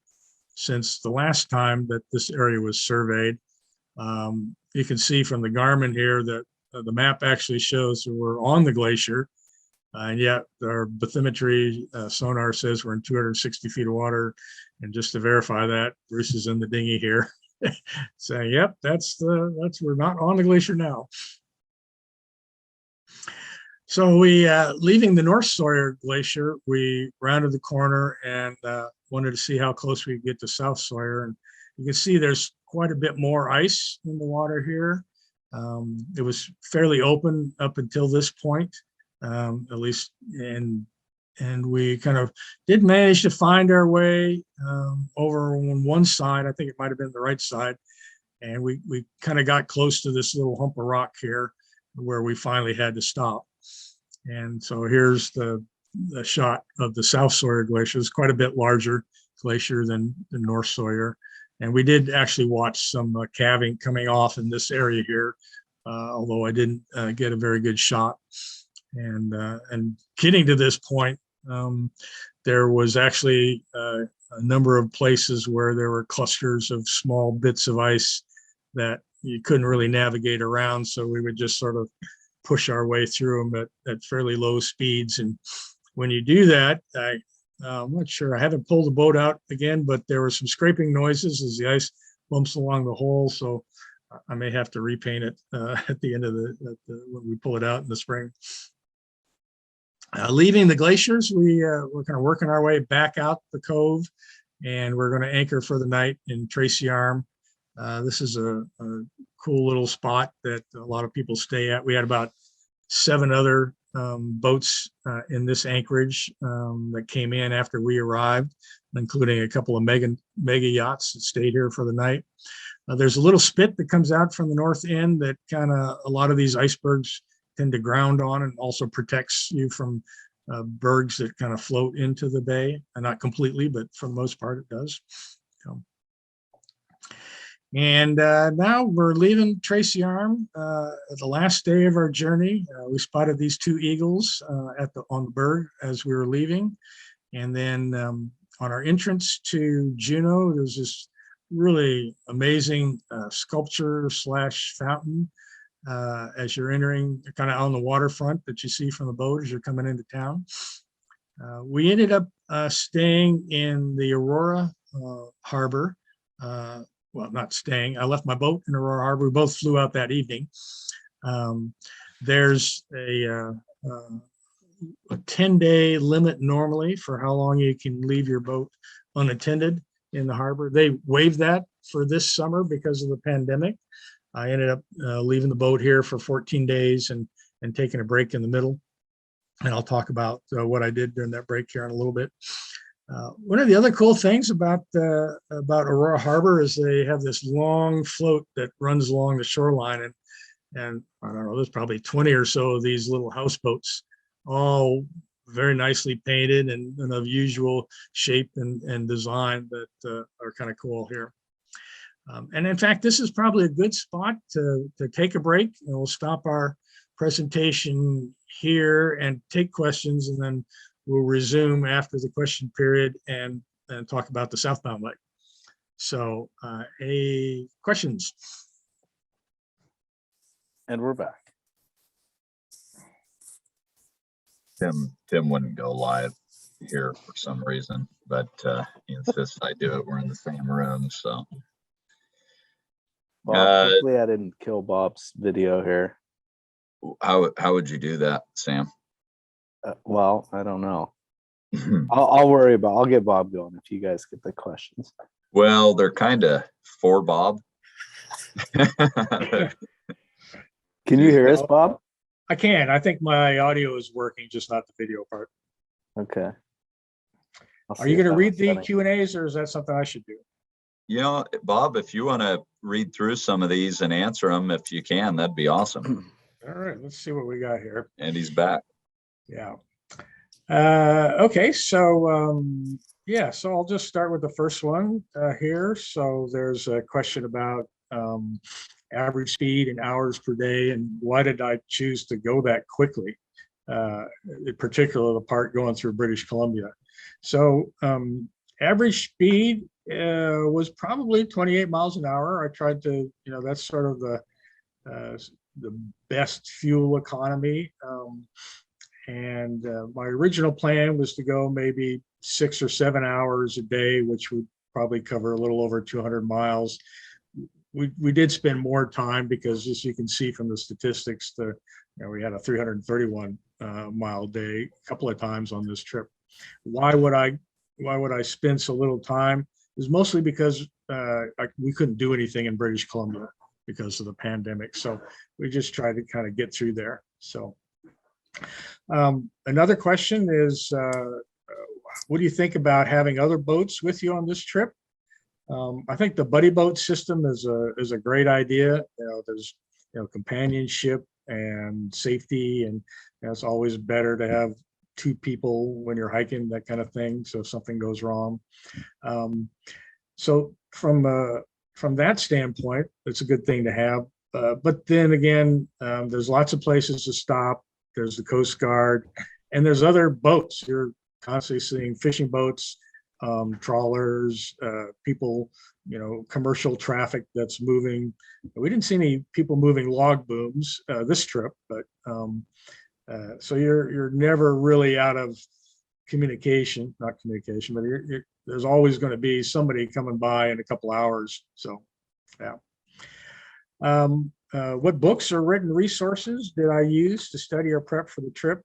since the last time that this area was surveyed. You can see from the Garmin here that the map actually shows that we're on the glacier, and yet our bathymetry sonar says we're in 260 feet of water. And just to verify that, Bruce is in the dinghy here saying, yep, we're not on the glacier now. So we, leaving the North Sawyer Glacier, we rounded the corner and wanted to see how close we could get to South Sawyer. And you can see there's quite a bit more ice in the water here. It was fairly open up until this point, at least, and we kind of did manage to find our way over on one side. I think it might have been the right side. And we kind of got close to this little hump of rock here where we finally had to stop. And so here's the shot of the South Sawyer Glacier. It's quite a bit larger glacier than the North Sawyer. And we did actually watch some calving coming off in this area here, although I didn't get a very good shot. And getting to this point, there was actually a number of places where there were clusters of small bits of ice that you couldn't really navigate around. So we would just sort of push our way through them at fairly low speeds. And when you do that, I'm not sure, I haven't pulled the boat out again, but there were some scraping noises as the ice bumps along the hole. So I may have to repaint it at the end of when we pull it out in the spring. Leaving the glaciers, we're kind of working our way back out the cove, and we're going to anchor for the night in Tracy Arm. This is a cool little spot that a lot of people stay at. We had about 7 other boats in this anchorage that came in after we arrived, including a couple of mega yachts that stayed here for the night. There's a little spit that comes out from the north end that kind of a lot of these icebergs tend to ground on, and also protects you from bergs that kind of float into the bay. And not completely, but for the most part it does. So. And now we're leaving Tracy Arm the last day of our journey. We spotted these 2 eagles on the berg as we were leaving. And then on our entrance to Juneau, there's this really amazing sculpture / fountain as you're entering, kind of on the waterfront that you see from the boat as you're coming into town. We ended up staying in the Aurora Harbor. Well, not staying. I left my boat in Aurora Harbor. We both flew out that evening. There's a 10-day limit normally for how long you can leave your boat unattended in the harbor. They waived that for this summer because of the pandemic. I ended up leaving the boat here for 14 days and taking a break in the middle. And I'll talk about what I did during that break here in a little bit. One of the other cool things about Aurora Harbor is they have this long float that runs along the shoreline, and I don't know, there's probably 20 or so of these little houseboats, all very nicely painted and of usual shape and design that are kind of cool here. And in fact, this is probably a good spot to take a break, and we'll stop our presentation here and take questions, and then we'll resume after the question period and talk about the southbound leg. So any questions? And we're back. Tim wouldn't go live here for some reason, but he insists I do it. We're in the same room, so. Bob, Uh, hopefully I didn't kill Bob's video here. how would you do that, Sam? Well, I don't know. I'll get Bob going if you guys get the questions. Well, they're kind of for Bob. Can you hear us, Bob? I can. I think my audio is working, just not the video part. Okay. Are you going to read the Q&As, or is that something I should do? You know, Bob, if you want to read through some of these and answer them, if you can, that'd be awesome. All right, let's see what we got here. And he's back. Yeah. Okay, so yeah, so I'll just start with the first one here. So there's a question about average speed in hours per day, and why did I choose to go that quickly, in particular the part going through British Columbia. So average speed was probably 28 miles an hour. I tried to, that's sort of the best fuel economy. And my original plan was to go maybe 6 or 7 hours a day, which would probably cover a little over 200 miles. We did spend more time because, as you can see from the statistics, we had a 331 mile day a couple of times on this trip. Why would I spend so little time? It was mostly because we couldn't do anything in British Columbia because of the pandemic. So we just tried to kind of get through there. So another question is, what do you think about having other boats with you on this trip? I think the buddy boat system is a great idea. There's companionship and safety, and it's always better to have two people when you're hiking, that kind of thing. So if something goes wrong, so from that standpoint, it's a good thing to have. But then again, there's lots of places to stop. There's the Coast Guard, and there's other boats. You're constantly seeing fishing boats, trawlers, people, commercial traffic that's moving. We didn't see any people moving log booms this trip, but so you're never really out of communication, not communication, but there's always going to be somebody coming by in a couple hours. So, yeah. What books or written resources did I use to study or prep for the trip?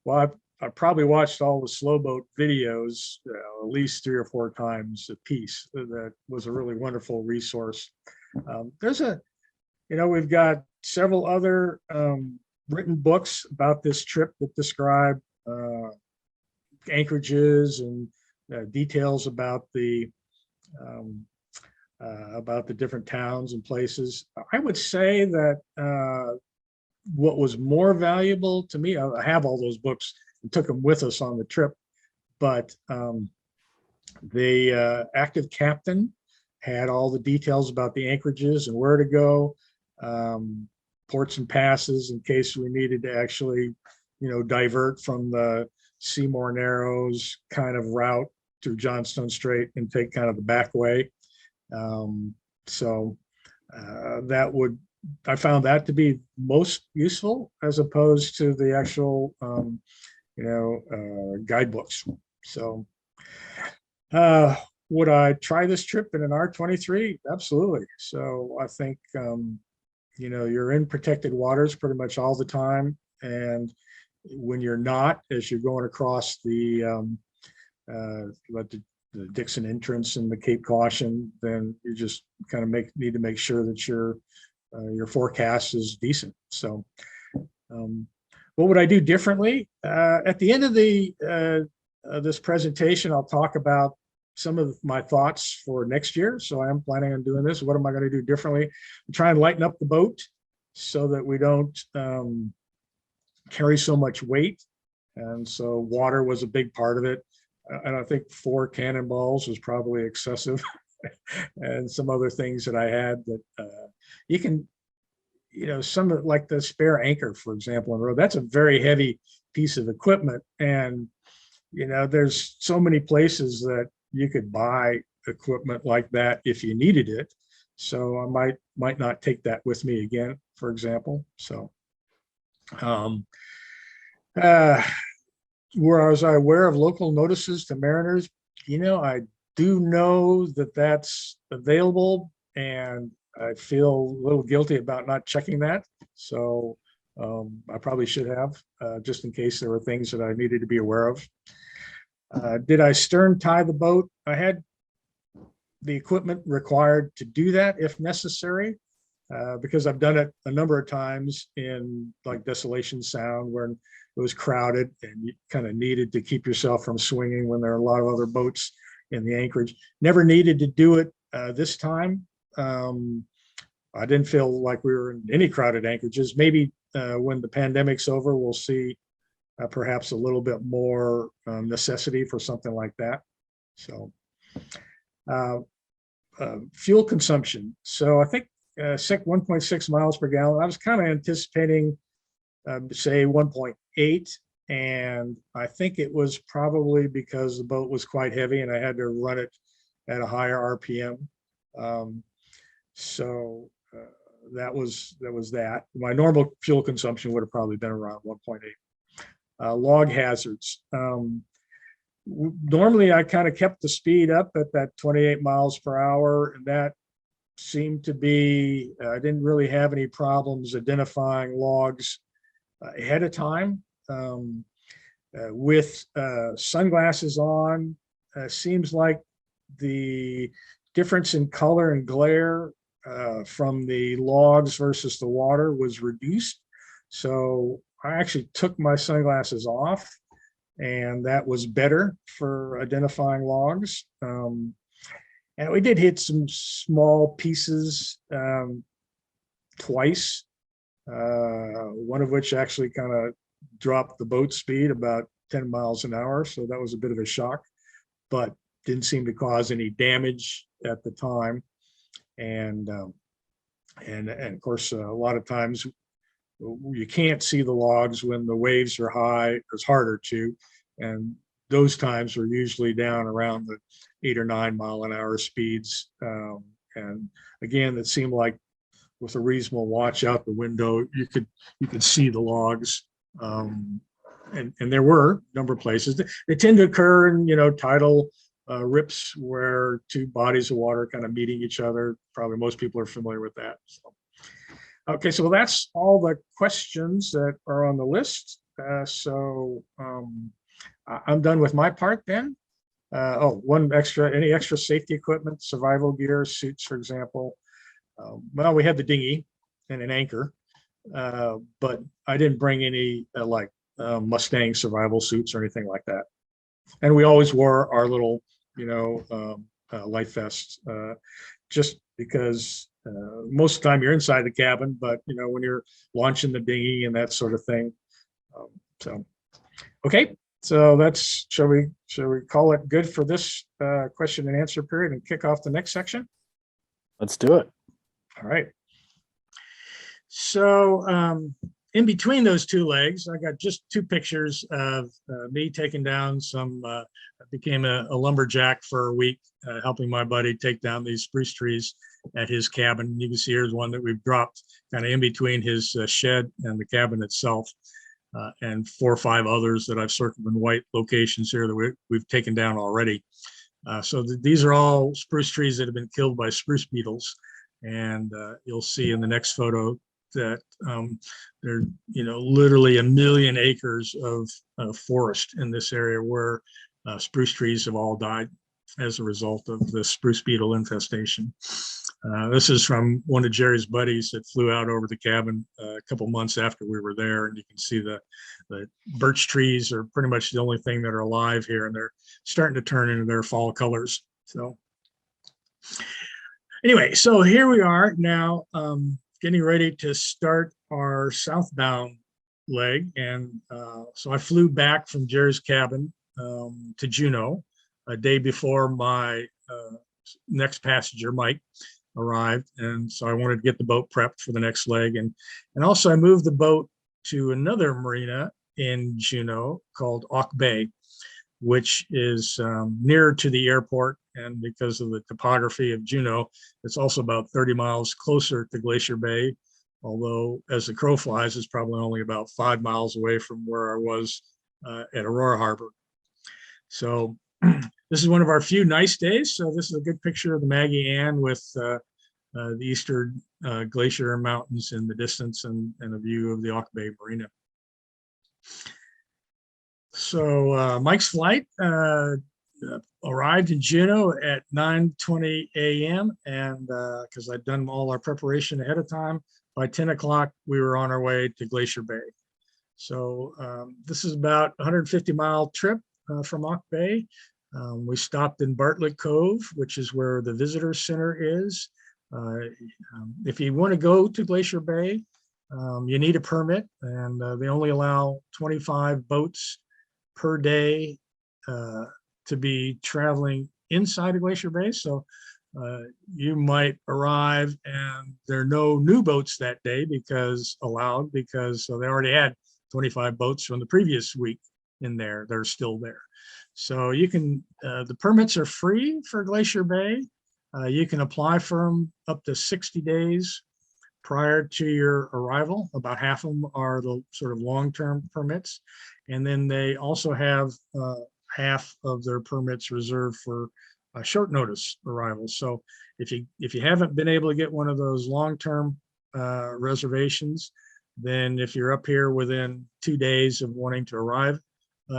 Well, I probably watched all the slow boat videos at least 3 or 4 times a piece. That was a really wonderful resource. We've got several other written books about this trip that describe anchorages and details about the different towns and places. I would say that what was more valuable to me, I have all those books and took them with us on the trip, but the active captain had all the details about the anchorages and where to go, ports and passes in case we needed to actually, divert from the Seymour Narrows kind of route through Johnstone Strait and take kind of the back way. I found that to be most useful as opposed to the actual, guidebooks. So, would I try this trip in an R-23? Absolutely. So I think, you're in protected waters pretty much all the time. And when you're not, as you're going across the Dixon entrance and the Cape Caution, then you just kind of need to make sure that your forecast is decent. So what would I do differently? At the end of this presentation, I'll talk about some of my thoughts for next year. So I am planning on doing this. What am I going to do differently? Try and lighten up the boat so that we don't carry so much weight. And so water was a big part of it. And I think 4 cannonballs was probably excessive. And some other things that I had that you can, some of like the spare anchor, for example, on the road, that's a very heavy piece of equipment. And, there's so many places that you could buy equipment like that if you needed it. So I might not take that with me again, for example. So, was I aware of local notices to mariners? I do know that that's available, and I feel a little guilty about not checking that. So I probably should have, just in case there were things that I needed to be aware of. Did I stern tie the boat? I had the equipment required to do that if necessary, because I've done it a number of times in like Desolation Sound where it was crowded and you kind of needed to keep yourself from swinging when there are a lot of other boats in the anchorage. Never needed to do it this time. I didn't feel like we were in any crowded anchorages. Maybe when the pandemic's over, we'll see perhaps a little bit more necessity for something like that. So fuel consumption. So I think 1.6 miles per gallon. I was kind of anticipating say 1.8, and I think it was probably because the boat was quite heavy and I had to run it at a higher RPM. So that was that. My normal fuel consumption would have probably been around 1.8. Log hazards. Normally I kind of kept the speed up at that 28 miles per hour, and that seemed to be, I didn't really have any problems identifying logs ahead of time. With sunglasses on, seems like the difference in color and glare from the logs versus the water was reduced. So I actually took my sunglasses off, and that was better for identifying logs. And we did hit some small pieces twice, one of which actually kind of dropped the boat speed about 10 miles an hour. So that was a bit of a shock, but didn't seem to cause any damage at the time. And of course, a lot of times you can't see the logs when the waves are high. It's harder to, and those times are usually down around the 8 or 9 mile an hour speeds. And again, it seemed like with a reasonable watch out the window, you could see the logs. And there were a number of places. They tend to occur in, tidal rips where two bodies of water kind of meeting each other. Probably most people are familiar with that. So. Okay, so that's all the questions that are on the list. I'm done with my part then. Any extra safety equipment, survival gear, suits, for example. Well, we had the dinghy and an anchor, but I didn't bring any Mustang survival suits or anything like that. And we always wore our little, life vests, just because most of the time you're inside the cabin, but when you're launching the dinghy and that sort of thing. Okay. So shall we call it good for this question and answer period and kick off the next section? Let's do it. All right. So in between those two legs, I got just two pictures of me taking down I became a lumberjack for a week, helping my buddy take down these spruce trees at his cabin. You can see here's one that we've dropped kind of in between his shed and the cabin itself. And 4 or 5 others that I've circled in white locations here that we've taken down already. These are all spruce trees that have been killed by spruce beetles. And you'll see in the next photo that there are, literally 1 million acres of forest in this area where spruce trees have all died as a result of the spruce beetle infestation. This is from one of Jerry's buddies that flew out over the cabin a couple months after we were there, and you can see the birch trees are pretty much the only thing that are alive here, and they're starting to turn into their fall colors. So anyway, so here we are now, getting ready to start our southbound leg, and so I flew back from Jerry's cabin to Juneau a day before my next passenger, Mike, arrived, and so I wanted to get the boat prepped for the next leg, and also I moved the boat to another marina in Juneau called Auk Bay, which is nearer to the airport, and because of the topography of Juneau, it's also about 30 miles closer to Glacier Bay, although as the crow flies, it's probably only about 5 miles away from where I was at Aurora Harbor. So this is one of our few nice days. So this is a good picture of the Maggie Ann with the eastern glacier mountains in the distance and a view of the Auk Bay Marina. So Mike's flight arrived in Juneau at 9:20 a.m. and because I'd done all our preparation ahead of time, by 10 o'clock we were on our way to Glacier Bay. So this is about a 150-mile trip from Auk Bay. We stopped in Bartlett Cove, which is where the visitor center is. If you want to go to Glacier Bay, you need a permit, and they only allow 25 boats per day to be traveling inside of Glacier Bay. So you might arrive and there are no new boats that day because so they already had 25 boats from the previous week in there. They're still there. So you can, the permits are free for Glacier Bay. You can apply for them up to 60 days prior to your arrival. About half of them are the sort of long-term permits. And then they also have half of their permits reserved for short notice arrivals. So if you haven't been able to get one of those long-term reservations, then if you're up here within 2 days of wanting to arrive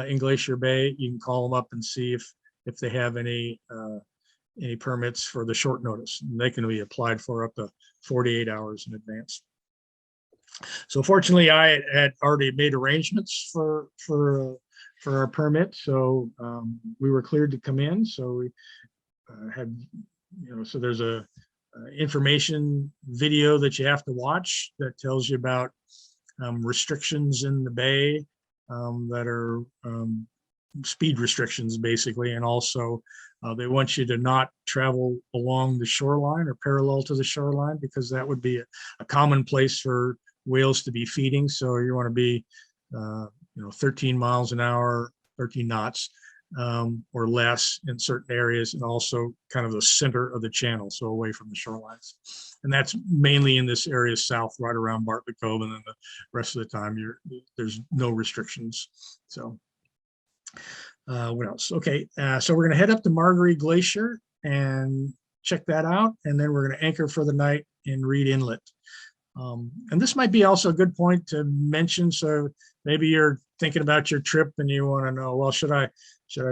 in Glacier Bay, you can call them up and see if they have any permits for the short notice. And they can be applied for up to 48 hours in advance. So fortunately, I had already made arrangements for our permit, so we were cleared to come in. So we had, so there's a information video that you have to watch that tells you about restrictions in the bay that are speed restrictions basically, and also they want you to not travel along the shoreline or parallel to the shoreline, because that would be a common place for whales to be feeding. So you want to be 13 miles an hour, 13 knots or less in certain areas, and also kind of the center of the channel, so away from the shorelines. And that's mainly in this area south, right around Bartlett Cove, and then the rest of the time there's no restrictions. So what else? Okay, so we're going to head up to Marguerite Glacier and check that out, and then we're going to anchor for the night in Reed Inlet. And this might be also a good point to mention. So maybe you're thinking about your trip and you want to know, well, should I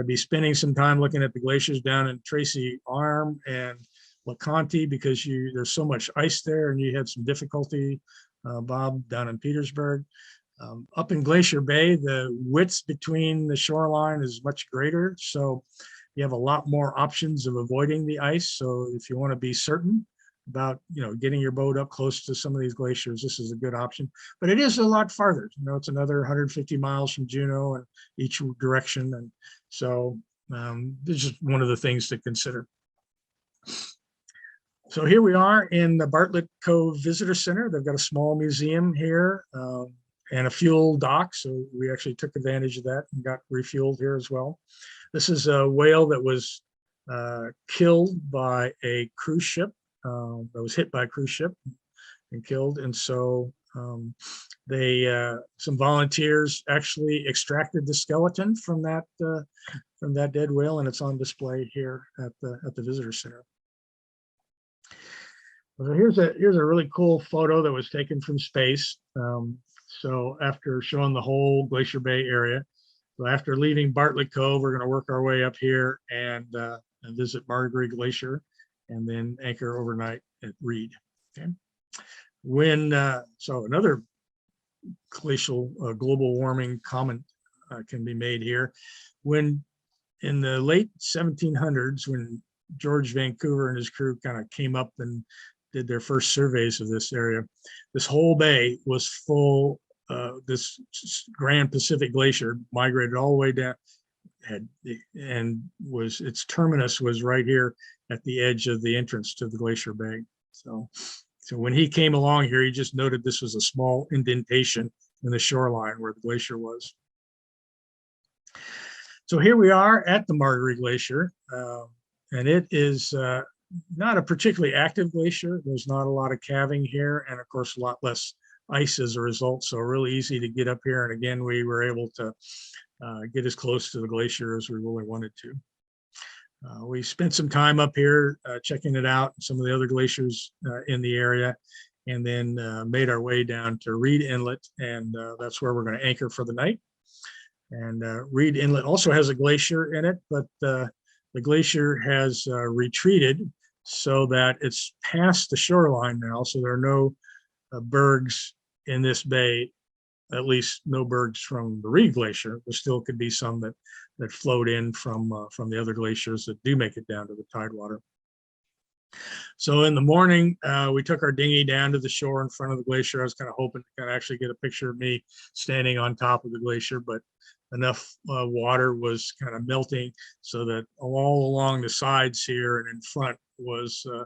be spending some time looking at the glaciers down in Tracy Arm and LeConte, because there's so much ice there and you had some difficulty, Bob, down in Petersburg. Up in Glacier Bay, the width between the shoreline is much greater, so you have a lot more options of avoiding the ice. So if you want to be certain about getting your boat up close to some of these glaciers, this is a good option. But it is a lot farther. It's another 150 miles from Juneau in each direction, and so this is one of the things to consider. So here we are in the Bartlett Cove Visitor Center. They've got a small museum here and a fuel dock, so we actually took advantage of that and got refueled here as well. This is a whale that was killed by a cruise ship. That was hit by a cruise ship and killed. And so some volunteers actually extracted the skeleton from that dead whale, and it's on display here at the visitor center. So here's a really cool photo that was taken from space. So after showing the whole Glacier Bay area, so after leaving Bartlett Cove, we're going to work our way up here and visit Marguerite Glacier, and then anchor overnight at Reed. Okay. So another glacial global warming comment can be made here. When in the late 1700s, when George Vancouver and his crew kind of came up and did their first surveys of this area, this whole bay was full. This Grand Pacific Glacier migrated all the way down, its terminus was right here at the edge of the entrance to the Glacier Bay. So when he came along here, he just noted this was a small indentation in the shoreline where the glacier was. So here we are at the Marguerite Glacier, and it is not a particularly active glacier. There's not a lot of calving here, and of course a lot less ice as a result, so really easy to get up here. And again, we were able to get as close to the glacier as we really wanted to. We spent some time up here checking it out, some of the other glaciers in the area, and then made our way down to Reed Inlet, and that's where we're going to anchor for the night. And Reed Inlet also has a glacier in it, but the glacier has retreated so that it's past the shoreline now, so there are no bergs in this bay, at least no bergs from the Reed Glacier. There still could be some that float in from the other glaciers that do make it down to the tidewater. So in the morning, we took our dinghy down to the shore in front of the glacier. I was kind of hoping to kind of actually get a picture of me standing on top of the glacier, but enough water was kind of melting so that all along the sides here and in front was a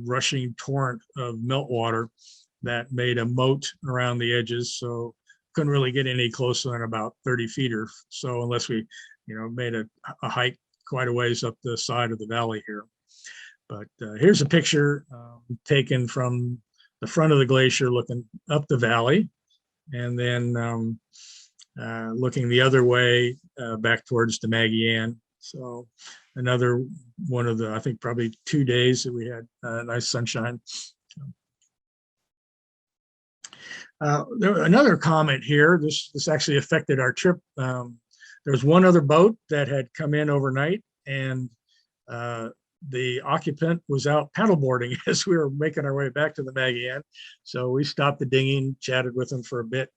rushing torrent of meltwater that made a moat around the edges. So couldn't really get any closer than about 30 feet or so, unless we, made a hike quite a ways up the side of the valley here. But here's a picture taken from the front of the glacier looking up the valley, and then looking the other way back towards the Magean. So another one of the, I think probably 2 days that we had nice sunshine. Another comment here, this actually affected our trip. There was one other boat that had come in overnight, and the occupant was out paddleboarding as we were making our way back to the Magean. So we stopped the dinghy and chatted with him for a bit.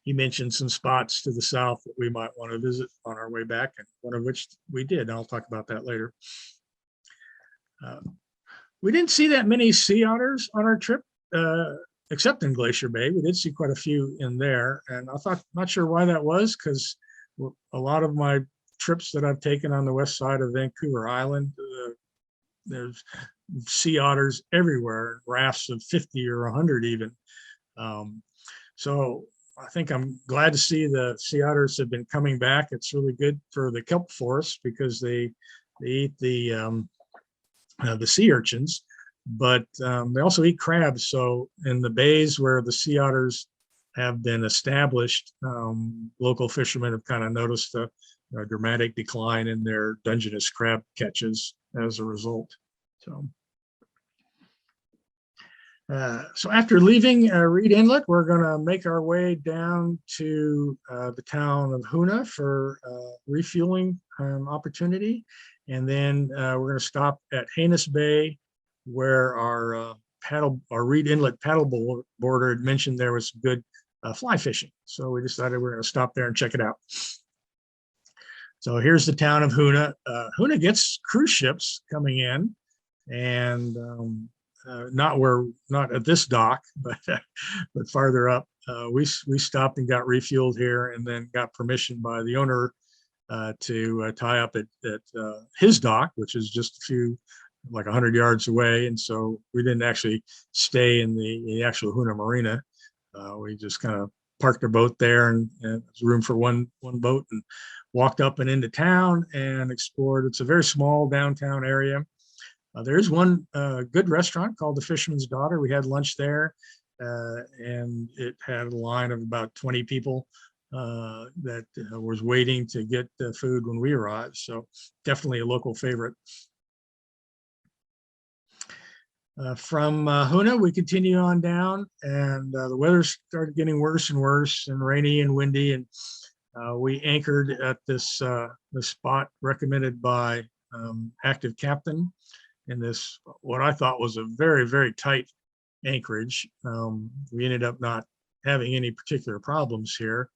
He mentioned some spots to the south that we might want to visit on our way back, and one of which we did. I'll talk about that later. We didn't see that many sea otters on our trip, except in Glacier Bay. We did see quite a few in there, and I thought, not sure why that was, because a lot of my trips that I've taken on the west side of Vancouver Island, there's sea otters everywhere, rafts of 50 or 100 even. So I think I'm glad to see the sea otters have been coming back. It's really good for the kelp forest because they eat the sea urchins, but they also eat crabs. So in the bays where the sea otters have been established, local fishermen have kind of noticed a dramatic decline in their Dungeness crab catches as a result. So after leaving Reed Inlet, we're going to make our way down to the town of Hoonah for refueling opportunity. And then we're going to stop at Haynes Bay, where our Reed Inlet paddle boarder had mentioned there was good fly fishing. So we decided we're going to stop there and check it out. So here's the town of Hoonah. Hoonah gets cruise ships coming in, and not at this dock, but farther up. We stopped and got refueled here, and then got permission by the owner to tie up at his dock, which is just like 100 yards away. And so we didn't actually stay in the actual Hoonah Marina. We just kind of parked our boat there, and there's room for one boat, and walked up and into town and explored. It's a very small downtown area. There's one good restaurant called the Fisherman's Daughter. We had lunch there, and it had a line of about 20 people that was waiting to get the food when we arrived. So definitely a local favorite. From Hoonah, we continue on down, and the weather started getting worse and worse, and rainy and windy, and we anchored at this the spot recommended by Active Captain in this, what I thought was a very, very tight anchorage. We ended up not having any particular problems here,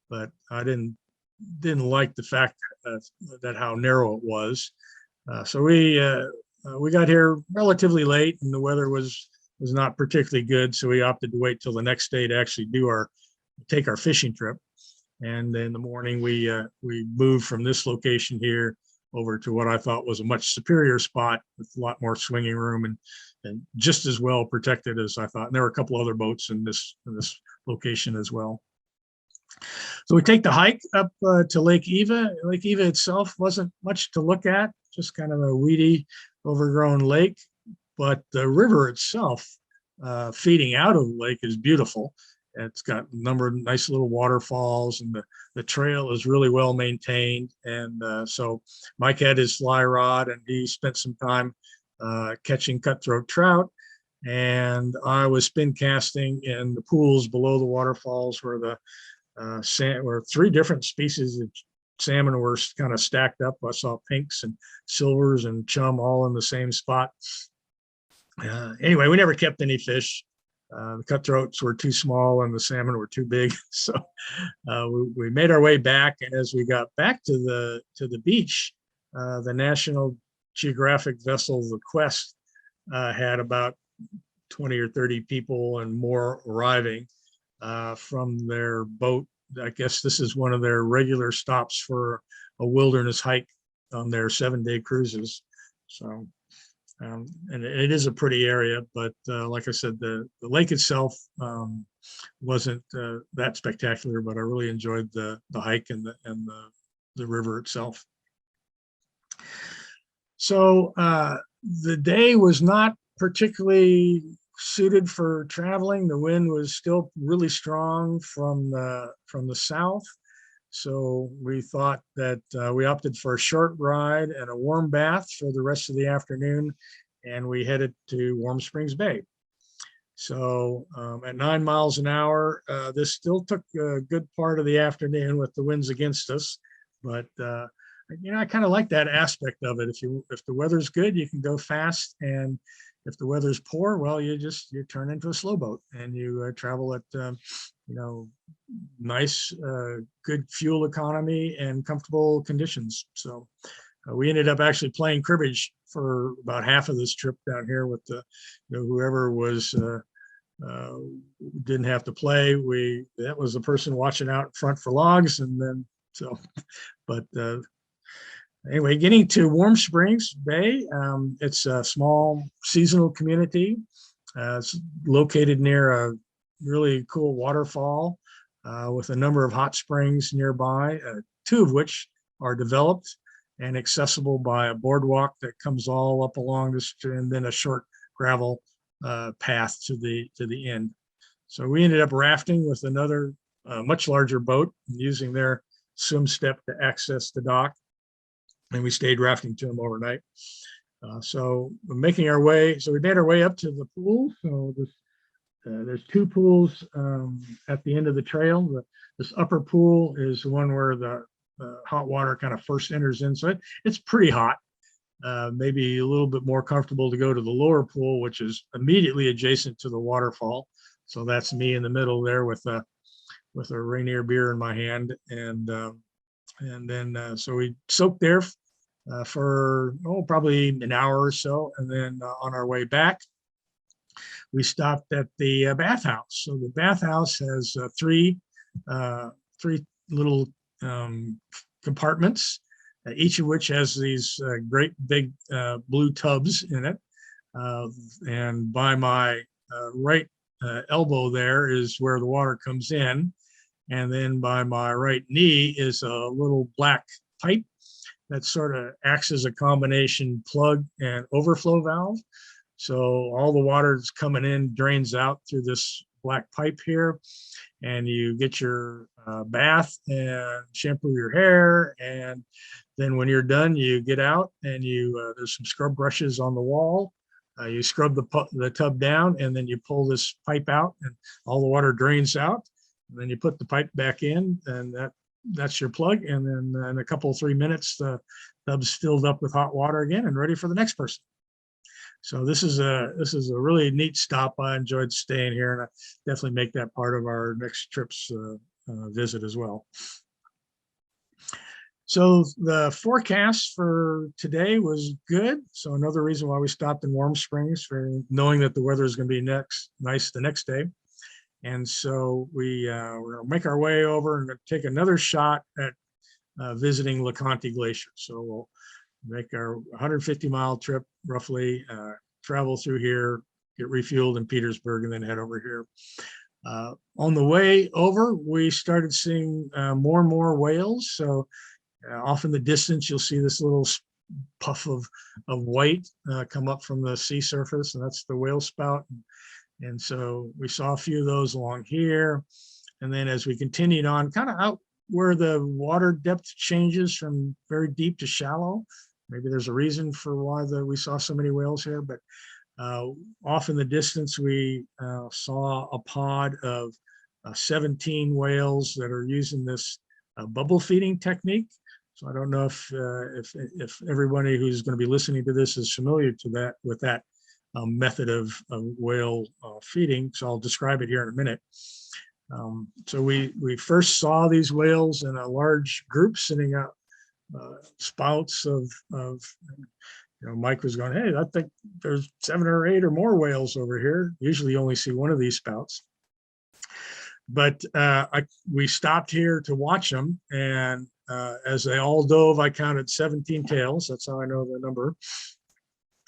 but I didn't like the fact that how narrow it was. So we got here relatively late, and the weather was not particularly good. So we opted to wait till the next day to actually take our fishing trip. And in the morning, we moved from this location here over to what I thought was a much superior spot with a lot more swinging room and just as well protected as I thought. And there were a couple other boats in this location as well. So we take the hike up to Lake Eva. Lake Eva itself wasn't much to look at, just kind of a weedy, overgrown lake. But the river itself, feeding out of the lake, is beautiful. It's got a number of nice little waterfalls, and the trail is really well maintained. And so Mike had his fly rod, and he spent some time catching cutthroat trout. And I was spin casting in the pools below the waterfalls where the where 3 different species of salmon were kind of stacked up. I saw pinks and silvers and chum all in the same spot. Anyway, we never kept any fish. The cutthroats were too small and the salmon were too big. So we made our way back. And as we got back to the beach, the National Geographic vessel, the Quest, had about 20 or 30 people and more arriving from their boat. I guess this is one of their regular stops for a wilderness hike on their 7-day cruises. So, and it is a pretty area, but like I said, the lake itself wasn't that spectacular, but I really enjoyed the hike and the river itself. So the day was not particularly suited for traveling. The wind was still really strong from the south. So we thought that we opted for a short ride and a warm bath for the rest of the afternoon, and we headed to Warm Springs Bay. So at 9 miles an hour, this still took a good part of the afternoon with the winds against us, but I kind of like that aspect of it. If the weather's good, you can go fast, and if the weather's poor, well, you turn into a slow boat and you travel at nice, good fuel economy and comfortable conditions. So we ended up actually playing cribbage for about half of this trip down here with whoever was didn't have to play. That was the person watching out front for logs, and then but anyway, getting to Warm Springs Bay, it's a small seasonal community. It's located near a really cool waterfall with a number of hot springs nearby, 2 of which are developed and accessible by a boardwalk that comes all up along this, and then a short gravel path to the end. So we ended up rafting with another much larger boat, using their swim step to access the dock. And we stayed rafting to them overnight. So we're making our way. So we made our way up to the pool. So there's 2 pools at the end of the trail. This upper pool is the one where the hot water kind of first enters in. So it's pretty hot. Maybe a little bit more comfortable to go to the lower pool, which is immediately adjacent to the waterfall. So that's me in the middle there with a Rainier beer in my hand, and then so we soaked there for probably an hour or so, and then on our way back, we stopped at the bathhouse. So the bathhouse has 3 little compartments, each of which has these great big blue tubs in it. And by my right elbow there is where the water comes in. And then by my right knee is a little black pipe that sort of acts as a combination plug and overflow valve. So all the water that's coming in drains out through this black pipe here, and you get your bath and shampoo your hair. And then when you're done, you get out and there's some scrub brushes on the wall. You scrub the tub down, and then you pull this pipe out, and all the water drains out. And then you put the pipe back in, and that's your plug. And then in a couple of 3 minutes, the tub's filled up with hot water again and ready for the next person. So this is a really neat stop. I enjoyed staying here, and I definitely make that part of our next trip's visit as well. So the forecast for today was good. So another reason why we stopped in Warm Springs, for knowing that the weather is going to be nice the next day. And so we're going to make our way over and take another shot at visiting LeConte Glacier. So we'll make our 150-mile trip roughly, travel through here, get refueled in Petersburg, and then head over here. On the way over, we started seeing more and more whales. So off in the distance, you'll see this little puff of white come up from the sea surface, and that's the whale spout. And so we saw a few of those along here. And then as we continued on, kind of out where the water depth changes from very deep to shallow, maybe there's a reason for why we saw so many whales here, but off in the distance, we saw a pod of 17 whales that are using this bubble feeding technique. So I don't know if everybody who's going to be listening to this is familiar with that method of whale feeding. So I'll describe it here in a minute. So we first saw these whales in a large group sitting out spouts of Mike was going, hey, I think there's 7 or 8 or more whales over here. Usually you only see one of these spouts. But we stopped here to watch them. And as they all dove, I counted 17 tails. That's how I know the number.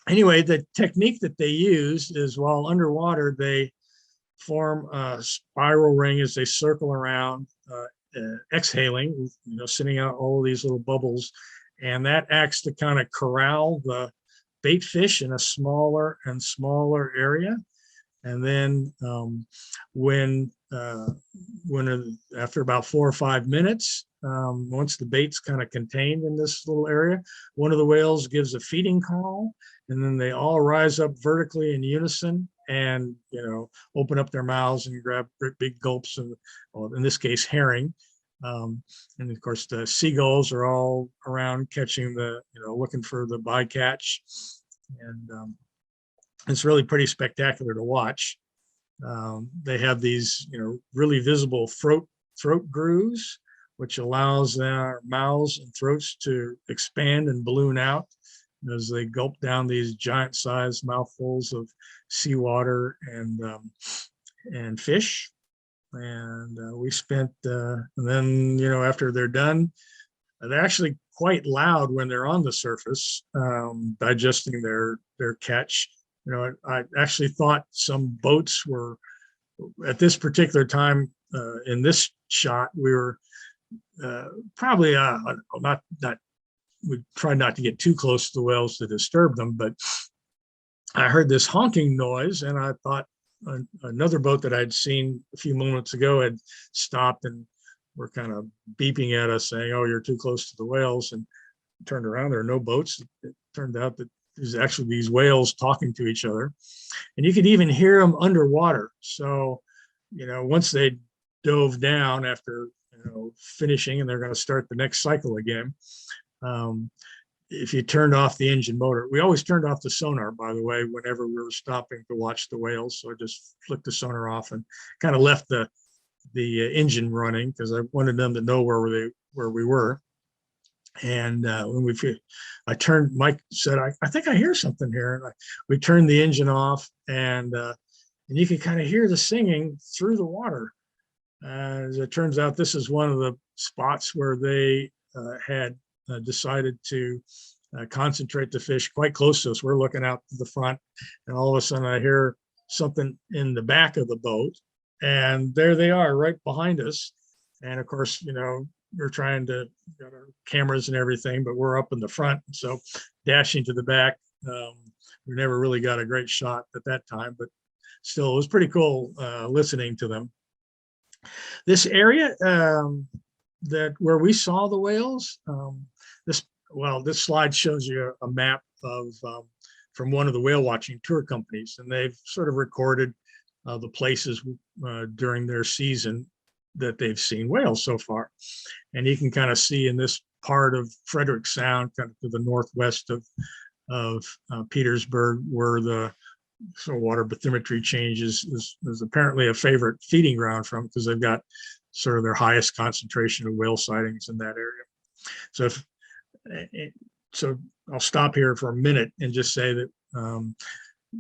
Anyway, the technique that they use is while underwater, they form a spiral ring as they circle around, exhaling, sending out all of these little bubbles. And that acts to kind of corral the bait fish in a smaller and smaller area. And then when after about 4 or 5 minutes, once the bait's kind of contained in this little area, one of the whales gives a feeding call, and then they all rise up vertically in unison and open up their mouths and grab big gulps of, well, in this case, herring. And of course, the seagulls are all around catching looking for the bycatch. And it's really pretty spectacular to watch. They have these, really visible throat grooves, which allows their mouths and throats to expand and balloon out as they gulp down these giant-sized mouthfuls of seawater and fish. And we spent, and then, after they're done, they're actually quite loud when they're on the surface, digesting their catch. I actually thought some boats were, at this particular time in this shot, we were probably we tried not to get too close to the whales to disturb them, but I heard this honking noise and I thought another boat that I'd seen a few moments ago had stopped and were kind of beeping at us saying, oh, you're too close to the whales, and turned around, there are no boats. It turned out that there's actually these whales talking to each other, and you could even hear them underwater. So, once they dove down after, finishing, and they're going to start the next cycle again. If you turned off the engine motor, we always turned off the sonar, by the way, whenever we were stopping to watch the whales. So I just flicked the sonar off and kind of left the engine running because I wanted them to know where we were. And when Mike said, I think I hear something here. And we turned the engine off, and you could kind of hear the singing through the water. As it turns out, this is one of the spots where they had decided to concentrate the fish quite close to us. We're looking out to the front, and all of a sudden I hear something in the back of the boat, and there they are right behind us. And of course, we're trying to get our cameras and everything, but we're up in the front. So dashing to the back, we never really got a great shot at that time, but still, it was pretty cool listening to them. This area where we saw the whales, this slide shows you a map of from one of the whale watching tour companies, and they've sort of recorded the places during their season that they've seen whales so far. And you can kind of see in this part of Frederick Sound, kind of to the northwest of Petersburg, where the water bathymetry changes is apparently a favorite feeding ground from, because they've got sort of their highest concentration of whale sightings in that area. So I'll stop here for a minute and just say that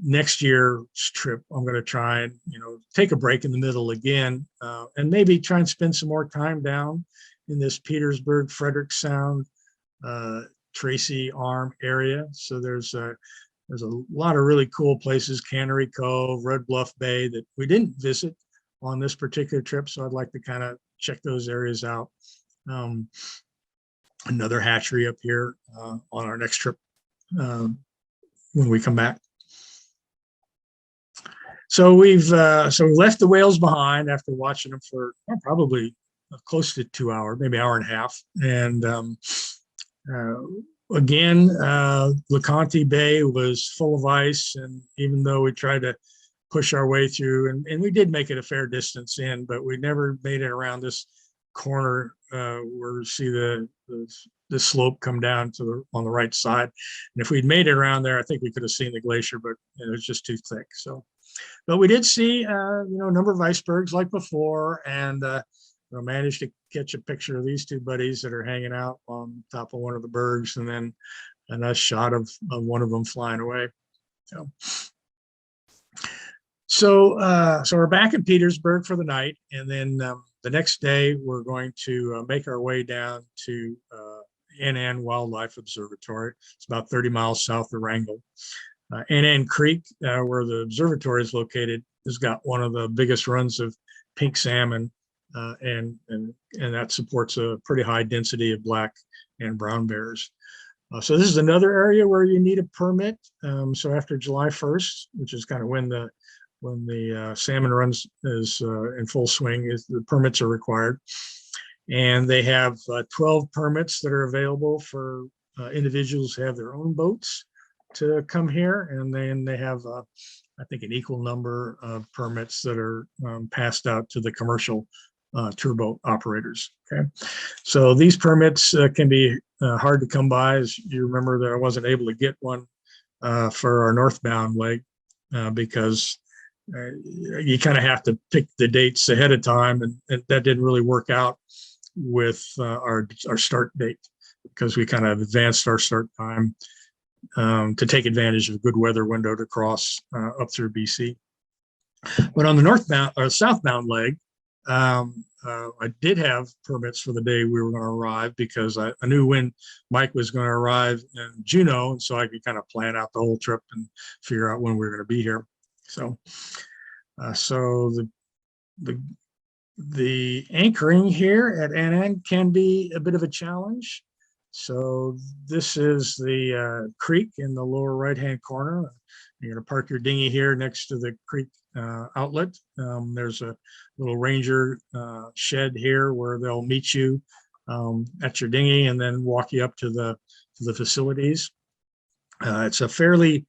next year's trip, I'm going to try and take a break in the middle again, and maybe try and spend some more time down in this Petersburg, Frederick Sound, Tracy Arm area. So there's a lot of really cool places, Cannery Cove, Red Bluff Bay, that we didn't visit on this particular trip. So I'd like to kind of check those areas out. Another hatchery up here on our next trip when we come back. So we've left the whales behind after watching them for probably close to 2 hours, maybe hour and a half. And again, LeConte Bay was full of ice, and even though we tried to push our way through, and we did make it a fair distance in, but we never made it around this corner where you see the slope come down to on the right side. And if we'd made it around there, I think we could have seen the glacier, but it was just too thick. So, but we did see a number of icebergs like before, and managed to catch a picture of these two buddies that are hanging out on top of one of the bergs, and then a nice shot of one of them flying away. So we're back in Petersburg for the night, and then the next day we're going to make our way down to Annan Wildlife Observatory. It's about 30 miles south of Wrangell. Annan Creek, where the observatory is located, has got one of the biggest runs of pink salmon, and that supports a pretty high density of black and brown bears. So this is another area where you need a permit. So after July 1st, which is kind of when the salmon runs is in full swing, the permits are required. And they have 12 permits that are available for individuals who have their own boats to come here. And then they have, I think, an equal number of permits that are passed out to the commercial tour boat operators. Okay, so these permits can be hard to come by. As you remember, that I wasn't able to get one for our northbound leg because you kind of have to pick the dates ahead of time, and that didn't really work out with our start date, because we kind of advanced our start time to take advantage of a good weather window to cross up through BC. But on the northbound or southbound leg, I did have permits for the day we were going to arrive, because I knew when Mike was going to arrive in Juneau, and so I could kind of plan out the whole trip and figure out when we were going to be here. So, the anchoring here at Annan can be a bit of a challenge. So this is the creek in the lower right-hand corner. You're going to park your dinghy here next to the creek outlet. There's a little ranger shed here where they'll meet you at your dinghy and then walk you up to the facilities. It's a fairly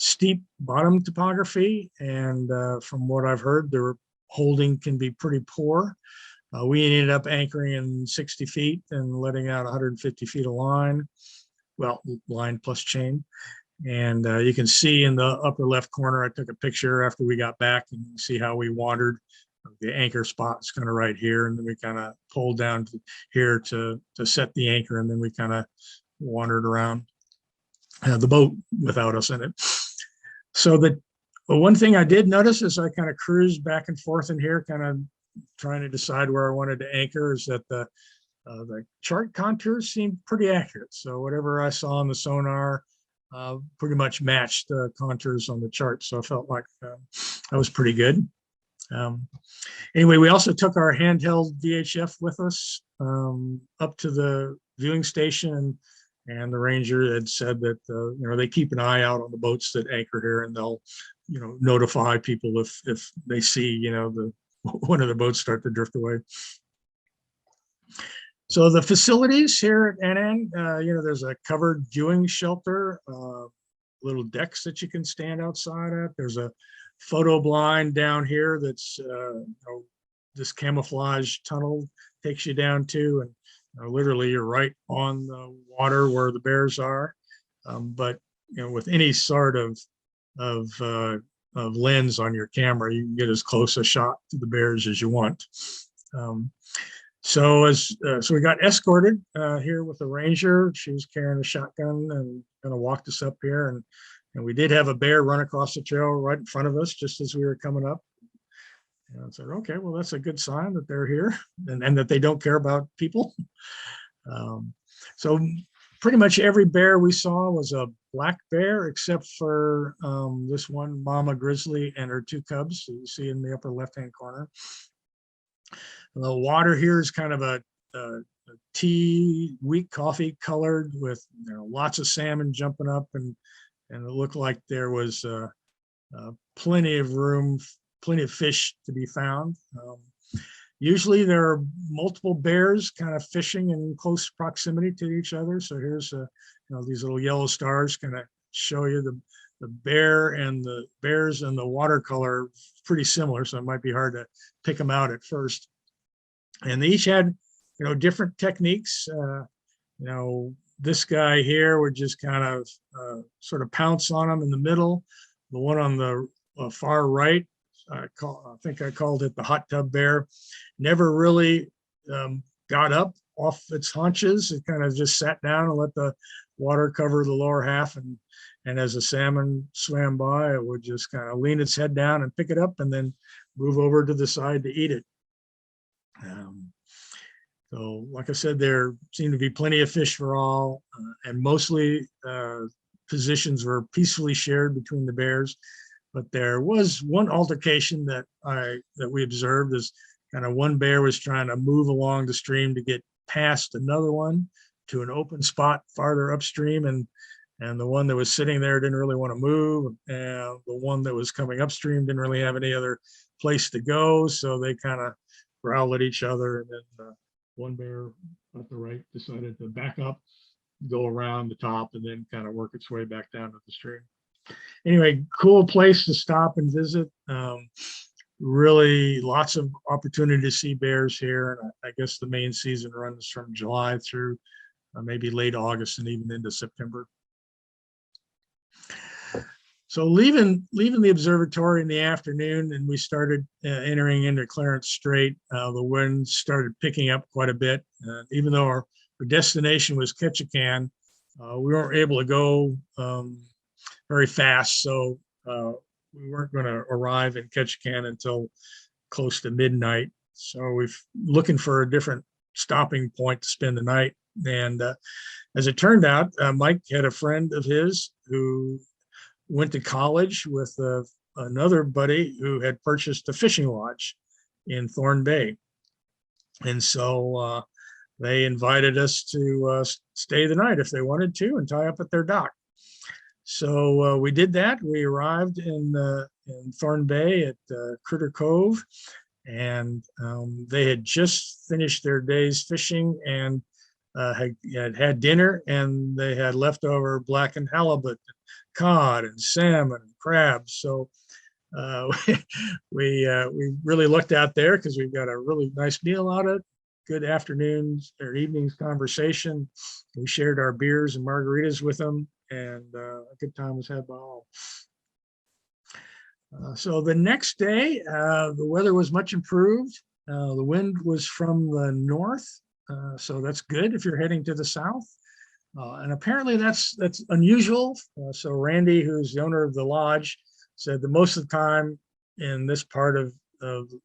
steep bottom topography, and from what I've heard, the holding can be pretty poor. We ended up anchoring in 60 feet and letting out 150 feet of line, well, line plus chain. And you can see in the upper left corner, I took a picture after we got back, and you can see how we wandered. The anchor spot's kind of right here, and then we kind of pulled down to here to set the anchor, and then we kind of wandered around the boat without us in it. So the one thing I did notice as I kind of cruised back and forth in here, kind of trying to decide where I wanted to anchor, is that the chart contours seemed pretty accurate. So whatever I saw on the sonar pretty much matched the contours on the chart. So I felt like that was pretty good. Anyway, we also took our handheld VHF with us up to the viewing station, and the ranger had said that they keep an eye out on the boats that anchor here, and they'll notify people if they see one of the boats start to drift away. So the facilities here at Annan, there's a covered viewing shelter, little decks that you can stand outside at. There's a photo blind down here that's this camouflage tunnel takes you down to, and literally you're right on the water where the bears are. But with any sort of lens on your camera, you can get as close a shot to the bears as you want. So we got escorted here with a ranger. She was carrying a shotgun and kind of walked us up here, and we did have a bear run across the trail right in front of us just as we were coming up. And I said, okay, well, that's a good sign that they're here and that they don't care about people. So pretty much every bear we saw was a black bear, except for this one mama grizzly and her two cubs, you see in the upper left-hand corner. The water here is kind of a tea, weak coffee colored, with lots of salmon jumping up, and it looked like there was plenty of room, plenty of fish to be found. Usually there are multiple bears kind of fishing in close proximity to each other. So here's these little yellow stars kind of show you the bear and the bears and the watercolor pretty similar. So it might be hard to pick them out at first. And they each had, different techniques. This guy here would just kind of sort of pounce on them in the middle. The one on the far right, I think I called it the hot tub bear, never really got up off its haunches. It kind of just sat down and let the water cover the lower half. And as the salmon swam by, it would just kind of lean its head down and pick it up and then move over to the side to eat it. So like I said, there seemed to be plenty of fish for all, and mostly positions were peacefully shared between the bears. But there was one altercation that we observed, is kind of one bear was trying to move along the stream to get past another one to an open spot farther upstream, and the one that was sitting there didn't really want to move, and the one that was coming upstream didn't really have any other place to go, so they kind of growled at each other. And then one bear at the right decided to back up, go around the top, and then kind of work its way back down to the stream. Anyway, cool place to stop and visit. Really lots of opportunity to see bears here. And I guess the main season runs from July through maybe late August and even into September. So leaving the observatory in the afternoon, and we started entering into Clarence Strait. The wind started picking up quite a bit. Even though our destination was Ketchikan, we weren't able to go very fast. So we weren't going to arrive in Ketchikan until close to midnight. So we're looking for a different stopping point to spend the night. And as it turned out, Mike had a friend of his who went to college with another buddy who had purchased a fishing lodge in Thorn Bay. And so they invited us to stay the night if they wanted to and tie up at their dock. So we did that. We arrived in Thorn Bay at Critter Cove, and they had just finished their day's fishing and had dinner, and they had leftover blackened halibut, cod, and salmon, and crabs. So we really looked out there because we've got a really nice meal out of it. Good afternoons or evenings conversation. We shared our beers and margaritas with them, and a good time was had by all. So the next day, the weather was much improved. The wind was from the north, so that's good if you're heading to the south. And apparently that's unusual. So Randy, who's the owner of the lodge, said that most of the time in this part of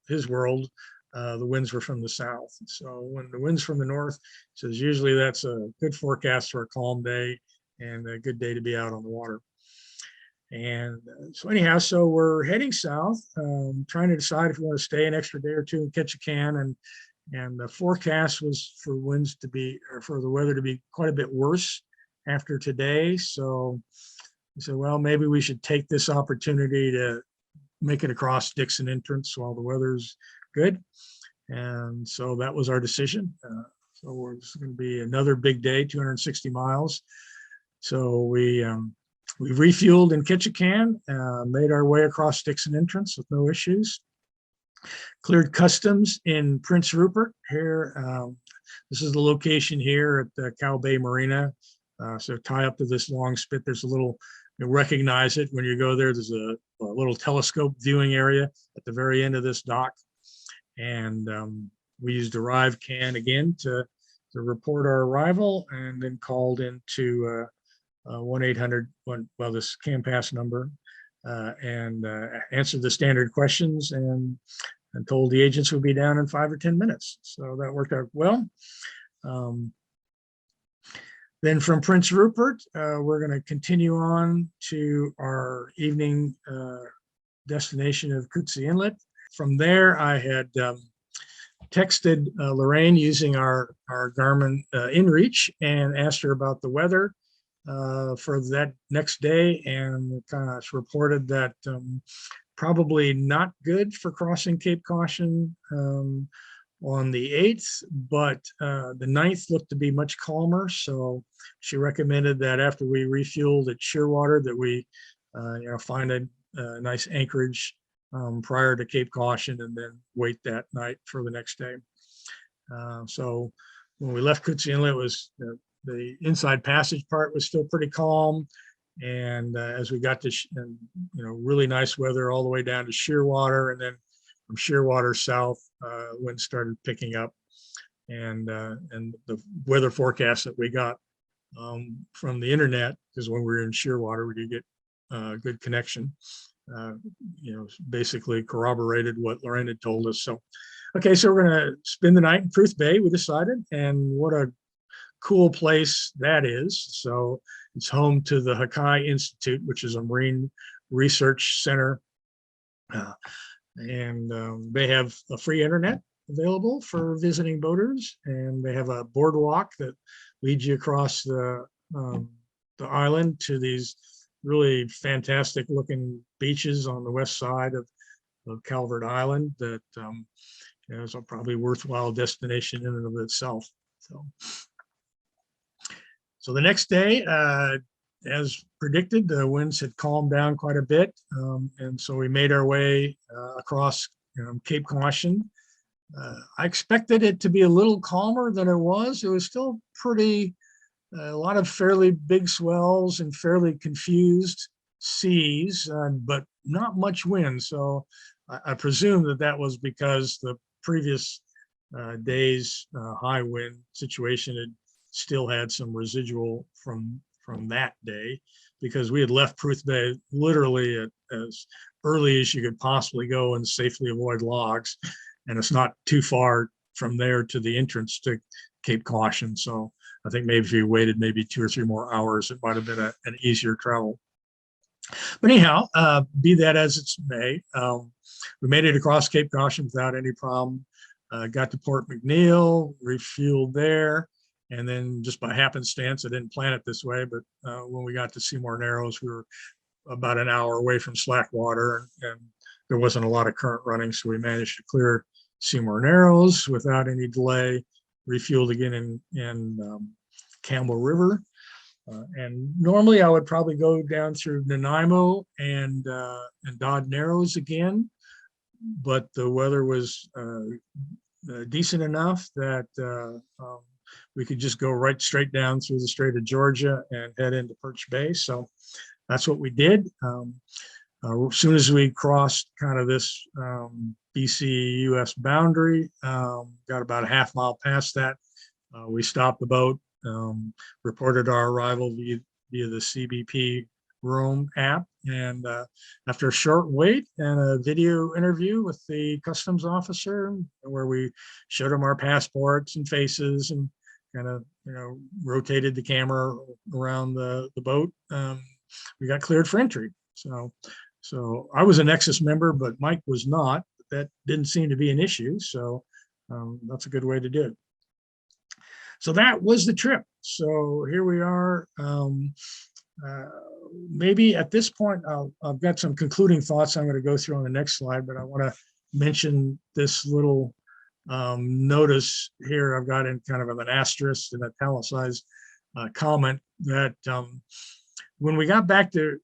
his world, the winds were from the south. So when the wind's from the north, says usually that's a good forecast for a calm day and a good day to be out on the water. And so anyhow, so we're heading south, trying to decide if we want to stay an extra day or two in Ketchikan. And the forecast was for winds to be, or for the weather to be quite a bit worse after today. So we said, well, maybe we should take this opportunity to make it across Dixon Entrance while the weather's good. And so that was our decision. So it's going to be another big day, 260 miles. So we refueled in Ketchikan, made our way across Dixon Entrance with no issues. Cleared customs in Prince Rupert here. This is the location here at the Cow Bay Marina. So tie up to this long spit. There's a little, you'll recognize it when you go there. There's a little telescope viewing area at the very end of this dock. And we used Arrive Can again to report our arrival, and then called into 1-800, well, this CAN pass number, and answered the standard questions and told the agents would be down in 5 or 10 minutes. So that worked out well. Then from Prince Rupert, we're going to continue on to our evening destination of Cootsie Inlet. From there, I had texted Lorraine using our Garmin InReach and asked her about the weather for that next day, and kind of reported that probably not good for crossing Cape Caution on the 8th, but the 9th looked to be much calmer. So she recommended that after we refueled at Shearwater that we find a nice anchorage prior to Cape Caution and then wait that night for the next day. So when we left Cootsie Inlet, it was the inside passage part was still pretty calm. And as we got to, really nice weather all the way down to Shearwater, and then from Shearwater south, wind started picking up, and the weather forecast that we got from the internet, because when we were in Shearwater, we did get good connection. Basically corroborated what Lorraine had told us. So, okay, so we're gonna spend the night in Birch Bay, we decided, and what a cool place that is. So it's home to the Hakai Institute, which is a marine research center. And they have a free internet available for visiting boaters. And they have a boardwalk that leads you across the island to these really fantastic looking beaches on the west side of Calvert Island that is a probably worthwhile destination in and of itself. So the next day, as predicted, the winds had calmed down quite a bit. And so we made our way across Cape Caution. I expected it to be a little calmer than it was. It was still pretty, a lot of fairly big swells and fairly confused seas, but not much wind. So I presume that was because the previous day's high wind situation had still had some residual from that day, because we had left Birch Bay literally as early as you could possibly go and safely avoid logs. And it's not too far from there to the entrance to Cape Caution. So I think maybe if you waited maybe 2 or 3 more hours, it might have been an easier travel. But anyhow, be that as it may, we made it across Cape Caution without any problem. Got to Port McNeil, refueled there. And then just by happenstance, I didn't plan it this way, but when we got to Seymour Narrows, we were about an hour away from Slackwater, and there wasn't a lot of current running. So we managed to clear Seymour Narrows without any delay, refueled again in Campbell River. And normally I would probably go down through Nanaimo and Dodd Narrows again, but the weather was decent enough that we could just go right straight down through the Strait of Georgia and head into Birch Bay. So that's what we did. As soon as we crossed kind of this BC-US boundary, got about a half mile past that, we stopped the boat, reported our arrival via the CBP Roam app. And after a short wait and a video interview with the customs officer, where we showed him our passports and faces and kind of, rotated the camera around the boat, we got cleared for entry. So I was a Nexus member, but Mike was not. That didn't seem to be an issue. So that's a good way to do it. So that was the trip. So here we are. Maybe at this point, I've got some concluding thoughts I'm going to go through on the next slide, but I want to mention this little notice here. I've got in kind of an asterisk and italicized comment that when we got back to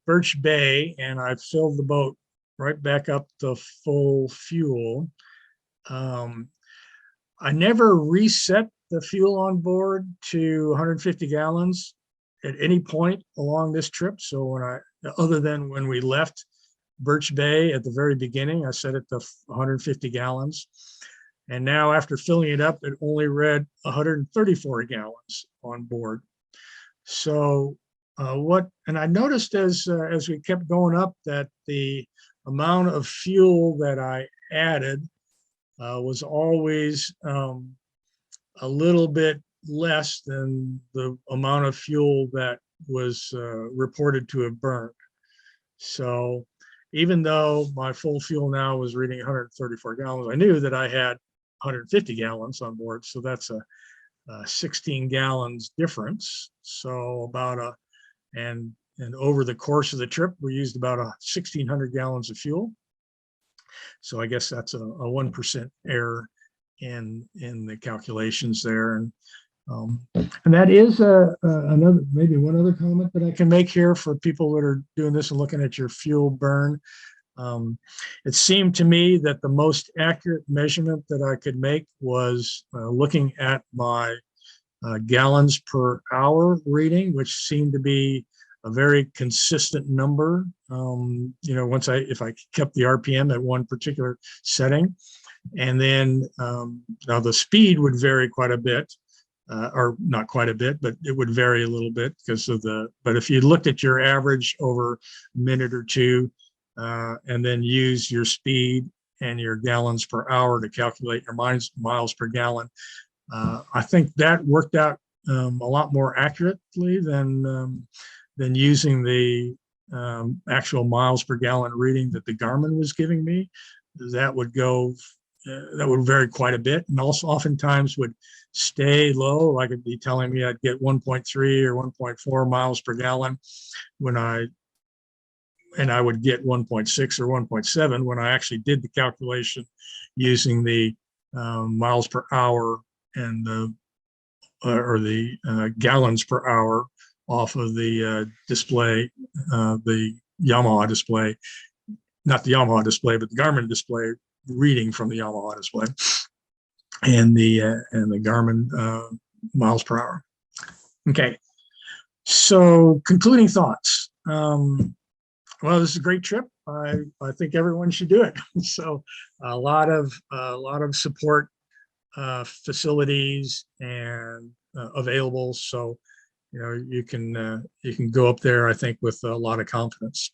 Birch Bay and I filled the boat right back up to full fuel, I never reset the fuel on board to 150 gallons at any point along this trip. So other than when we left Birch Bay at the very beginning, I set it to 150 gallons. And now after filling it up, it only read 134 gallons on board. So and I noticed as we kept going up that the amount of fuel that I added was always a little bit less than the amount of fuel that was reported to have burned. So even though my full fuel now was reading 134 gallons, I knew that I had 150 gallons on board. So that's a 16 gallons difference. So and over the course of the trip, we used about 1,600 gallons of fuel. So I guess that's a 1% error in the calculations there. And that is another, maybe one other comment that I can make here for people that are doing this and looking at your fuel burn. It seemed to me that the most accurate measurement that I could make was looking at my gallons per hour reading, which seemed to be a very consistent number. If I kept the RPM at one particular setting, and then now the speed would vary quite a bit, or not quite a bit, but it would vary a little bit because of but if you looked at your average over a minute or two, and then use your speed and your gallons per hour to calculate your miles per gallon, I think that worked out a lot more accurately than using the actual miles per gallon reading that the Garmin was giving me. That would vary quite a bit, and also oftentimes would stay low. Like it'd be telling me I'd get 1.3 or 1.4 miles per gallon and I would get 1.6 or 1.7 when I actually did the calculation using the miles per hour and the gallons per hour off of the display, the Yamaha display, not the Yamaha display, but the Garmin display reading from the Yamaha display, and the Garmin miles per hour. Okay, so concluding thoughts. Well, this is a great trip. I think everyone should do it. So a lot of support facilities and available. So you can go up there, I think, with a lot of confidence.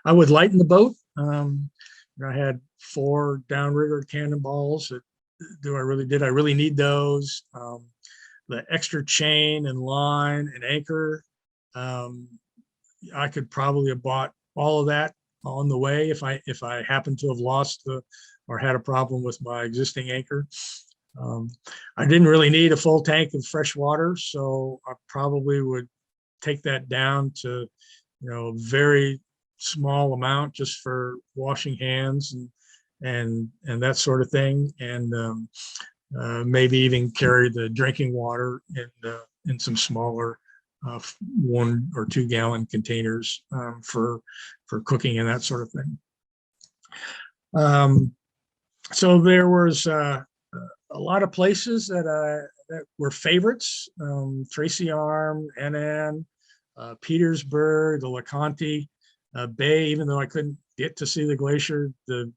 I would lighten the boat. I had 4 downrigger cannonballs. Did I really need those? The extra chain and line and anchor. I could probably have bought all of that on the way if I happened to have lost or had a problem with my existing anchor. I didn't really need a full tank of fresh water, so I probably would take that down to a very small amount just for washing hands and that sort of thing, and maybe even carry the drinking water in some smaller 1 or 2 gallon containers for cooking and that sort of thing. So there was a lot of places that were favorites: Tracy Arm, Annan, Petersburg, the LeConte Bay. Even though I couldn't get to see the glacier, the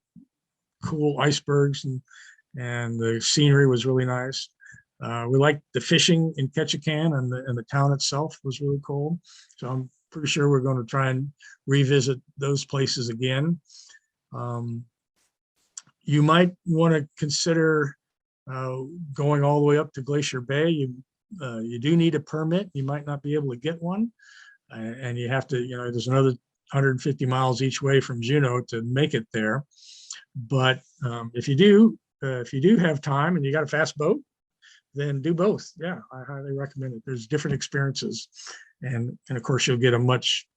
cool icebergs and the scenery was really nice. We liked the fishing in Ketchikan, and the town itself was really cool. So I'm pretty sure we're going to try and revisit those places again. You might want to consider going all the way up to Glacier Bay. You do need a permit. You might not be able to get one, and you have to. There's another 150 miles each way from Juneau to make it there. But if you do have time and you got a fast boat, then do both. Yeah, I highly recommend it. There's different experiences, and of course you'll get a much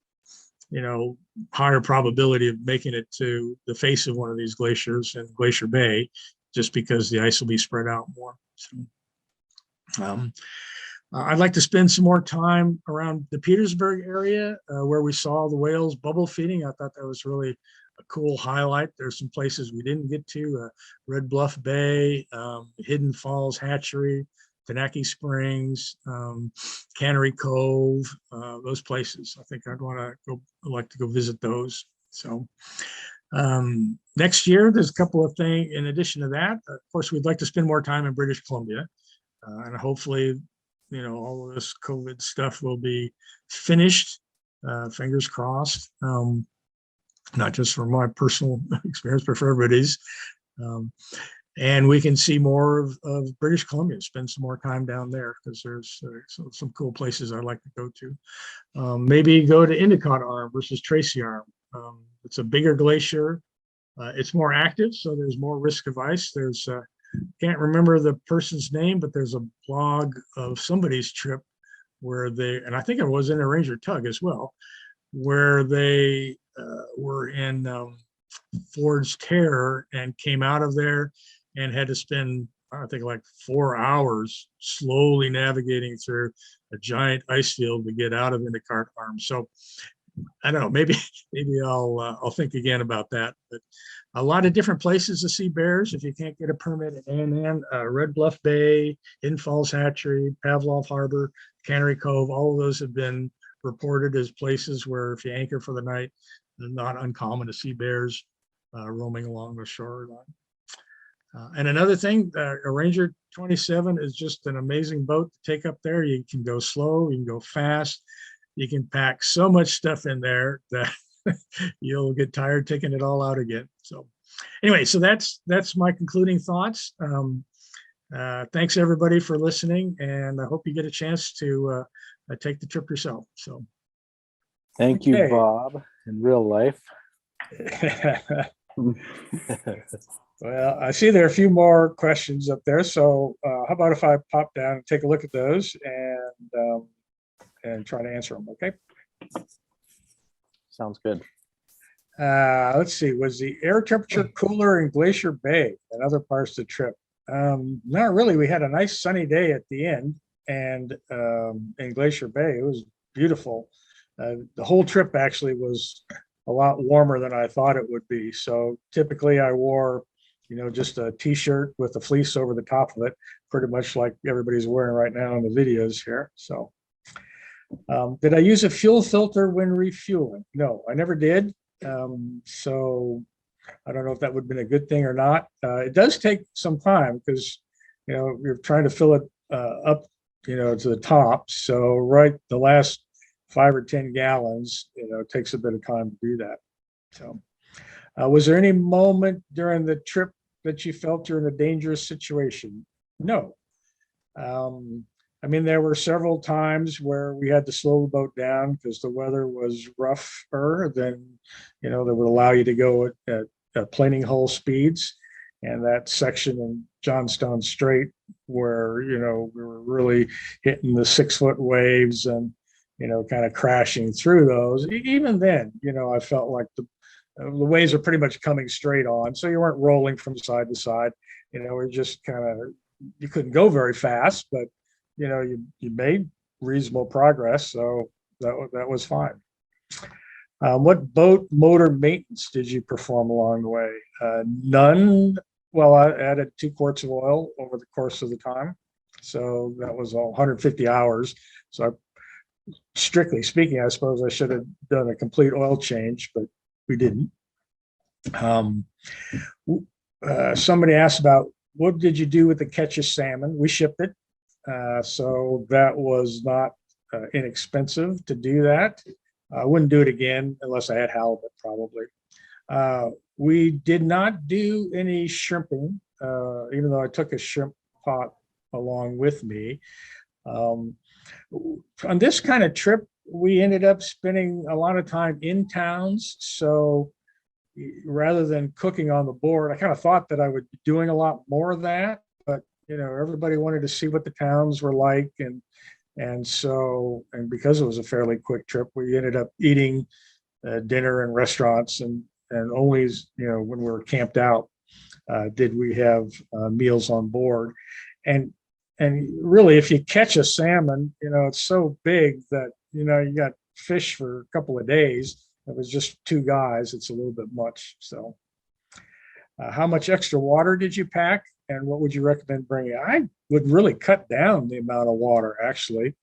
higher probability of making it to the face of one of these glaciers in Glacier Bay, just because the ice will be spread out more. So I'd like to spend some more time around the Petersburg area where we saw the whales bubble feeding. I thought that was really a cool highlight. There's some places we didn't get to: Red Bluff Bay, Hidden Falls Hatchery, Tanaki Springs, Cannery Cove. Those places, I think I'd like to go visit those. So next year, there's a couple of things in addition to that. Of course, we'd like to spend more time in British Columbia, and hopefully, all of this COVID stuff will be finished. Fingers crossed. Not just from my personal experience, but for everybody's. And we can see more of British Columbia, spend some more time down there, because there's some cool places I'd like to go to. Maybe go to Endicott Arm versus Tracy Arm. It's a bigger glacier. It's more active, so there's more risk of ice. Can't remember the person's name, but there's a blog of somebody's trip where and I think it was in a Ranger Tug as well, where they were in Ford's Terror and came out of there and had to spend, I think, like 4 hours slowly navigating through a giant ice field to get out of Endicott Arms. So I don't know, maybe I'll think again about that. But a lot of different places to see bears if you can't get a permit at A&N, Red Bluff Bay, Hidden Falls Hatchery, Pavlov Harbor, Cannery Cove. All of those have been reported as places where if you anchor for the night, it's not uncommon to see bears roaming along the shoreline. And another thing, a Ranger 27 is just an amazing boat to take up there. You can go slow, you can go fast. You can pack so much stuff in there that you'll get tired taking it all out again. So anyway, so that's my concluding thoughts. Thanks everybody for listening, and I hope you get a chance to take the trip yourself. So Thank you, Okay. Bob, in real life. Well, I see there are a few more questions up there. So how about if I pop down and take a look at those and try to answer them, okay? Sounds good. Let's see, was the air temperature cooler in Glacier Bay and other parts of the trip? Not really. We had a nice sunny day at the end, and in Glacier Bay, it was beautiful. The whole trip actually was a lot warmer than I thought it would be. So typically I wore, just a t-shirt with a fleece over the top of it, pretty much like everybody's wearing right now in the videos here. So did I use a fuel filter when refueling? No, I never did. So I don't know if that would have been a good thing or not. It does take some time because, you're trying to fill it up, to the top. So the last 5 or 10 gallons, it takes a bit of time to do that. So was there any moment during the trip that you felt you're in a dangerous situation? No. There were several times where we had to slow the boat down because the weather was rougher than, that would allow you to go at planing hull speeds. And that section in Johnstone Strait where, we were really hitting the 6-foot waves and, kind of crashing through those. Even then, I felt like the waves are pretty much coming straight on. So you weren't rolling from side to side, we're just you couldn't go very fast, but you made reasonable progress, so that was fine. What boat motor maintenance did you perform along the way? None. Well, I added 2 quarts of oil over the course of the time, so that was all 150 hours. So strictly speaking, I suppose I should have done a complete oil change, but we didn't. Somebody asked about what did you do with the catch of salmon? We shipped it. So that was not inexpensive to do that. I wouldn't do it again unless I had halibut, probably. We did not do any shrimping, even though I took a shrimp pot along with me. On this kind of trip, we ended up spending a lot of time in towns. So rather than cooking on the board, I kind of thought that I would be doing a lot more of that, but everybody wanted to see what the towns were like. And so because it was a fairly quick trip, we ended up eating dinner in restaurants and only, when we were camped out, did we have meals on board. And really, if you catch a salmon, it's so big that, you got fish for a couple of days. It was just 2 guys. It's a little bit much. So how much extra water did you pack? And what would you recommend bringing? I would really cut down the amount of water, actually,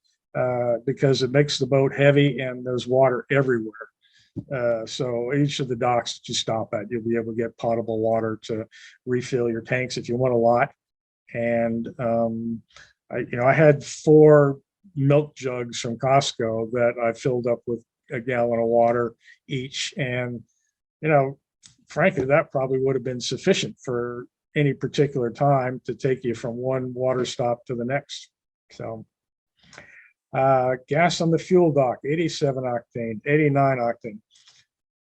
because it makes the boat heavy and there's water everywhere. So each of the docks that you stop at, you'll be able to get potable water to refill your tanks if you want a lot. And I had 4 milk jugs from Costco that I filled up with a gallon of water each. And, frankly, that probably would have been sufficient for any particular time to take you from one water stop to the next. So gas on the fuel dock, 87 octane, 89 octane.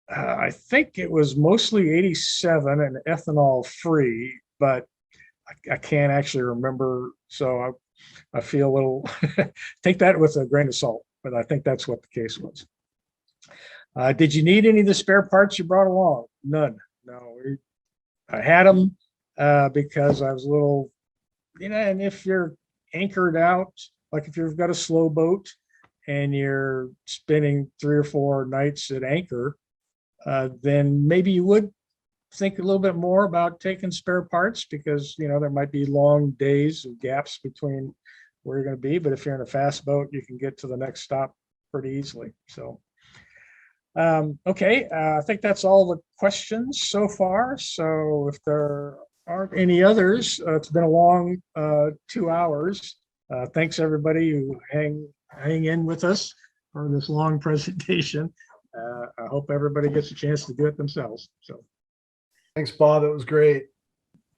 I think it was mostly 87 and ethanol free, but I can't actually remember. So I feel a little, take that with a grain of salt, but I think that's what the case was. Did you need any of the spare parts you brought along? None. No, I had them because I was a little, and if you're anchored out, like if you've got a slow boat and you're spending 3 or 4 nights at anchor, then maybe you would think a little bit more about taking spare parts because, there might be long days of gaps between where you're going to be. But if you're in a fast boat, you can get to the next stop pretty easily. So, okay. I think that's all the questions so far. So if there aren't any others, it's been a long 2 hours. Thanks everybody who hang in with us for this long presentation. I hope everybody gets a chance to do it themselves. So. Thanks, Bob. It was great.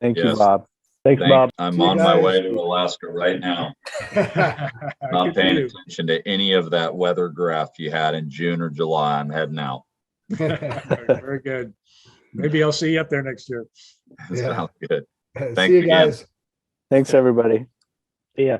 Thank you, Yes. Bob. Thanks, Bob. I'm See you on my guys. way to Alaska right now. Not Good for paying you. attention to any of that weather graph you had in June or July. I'm heading out. Very good. Maybe I'll see you up there next year. Yeah. Sounds good. See Thanks you again. guys. Thanks, everybody. See ya.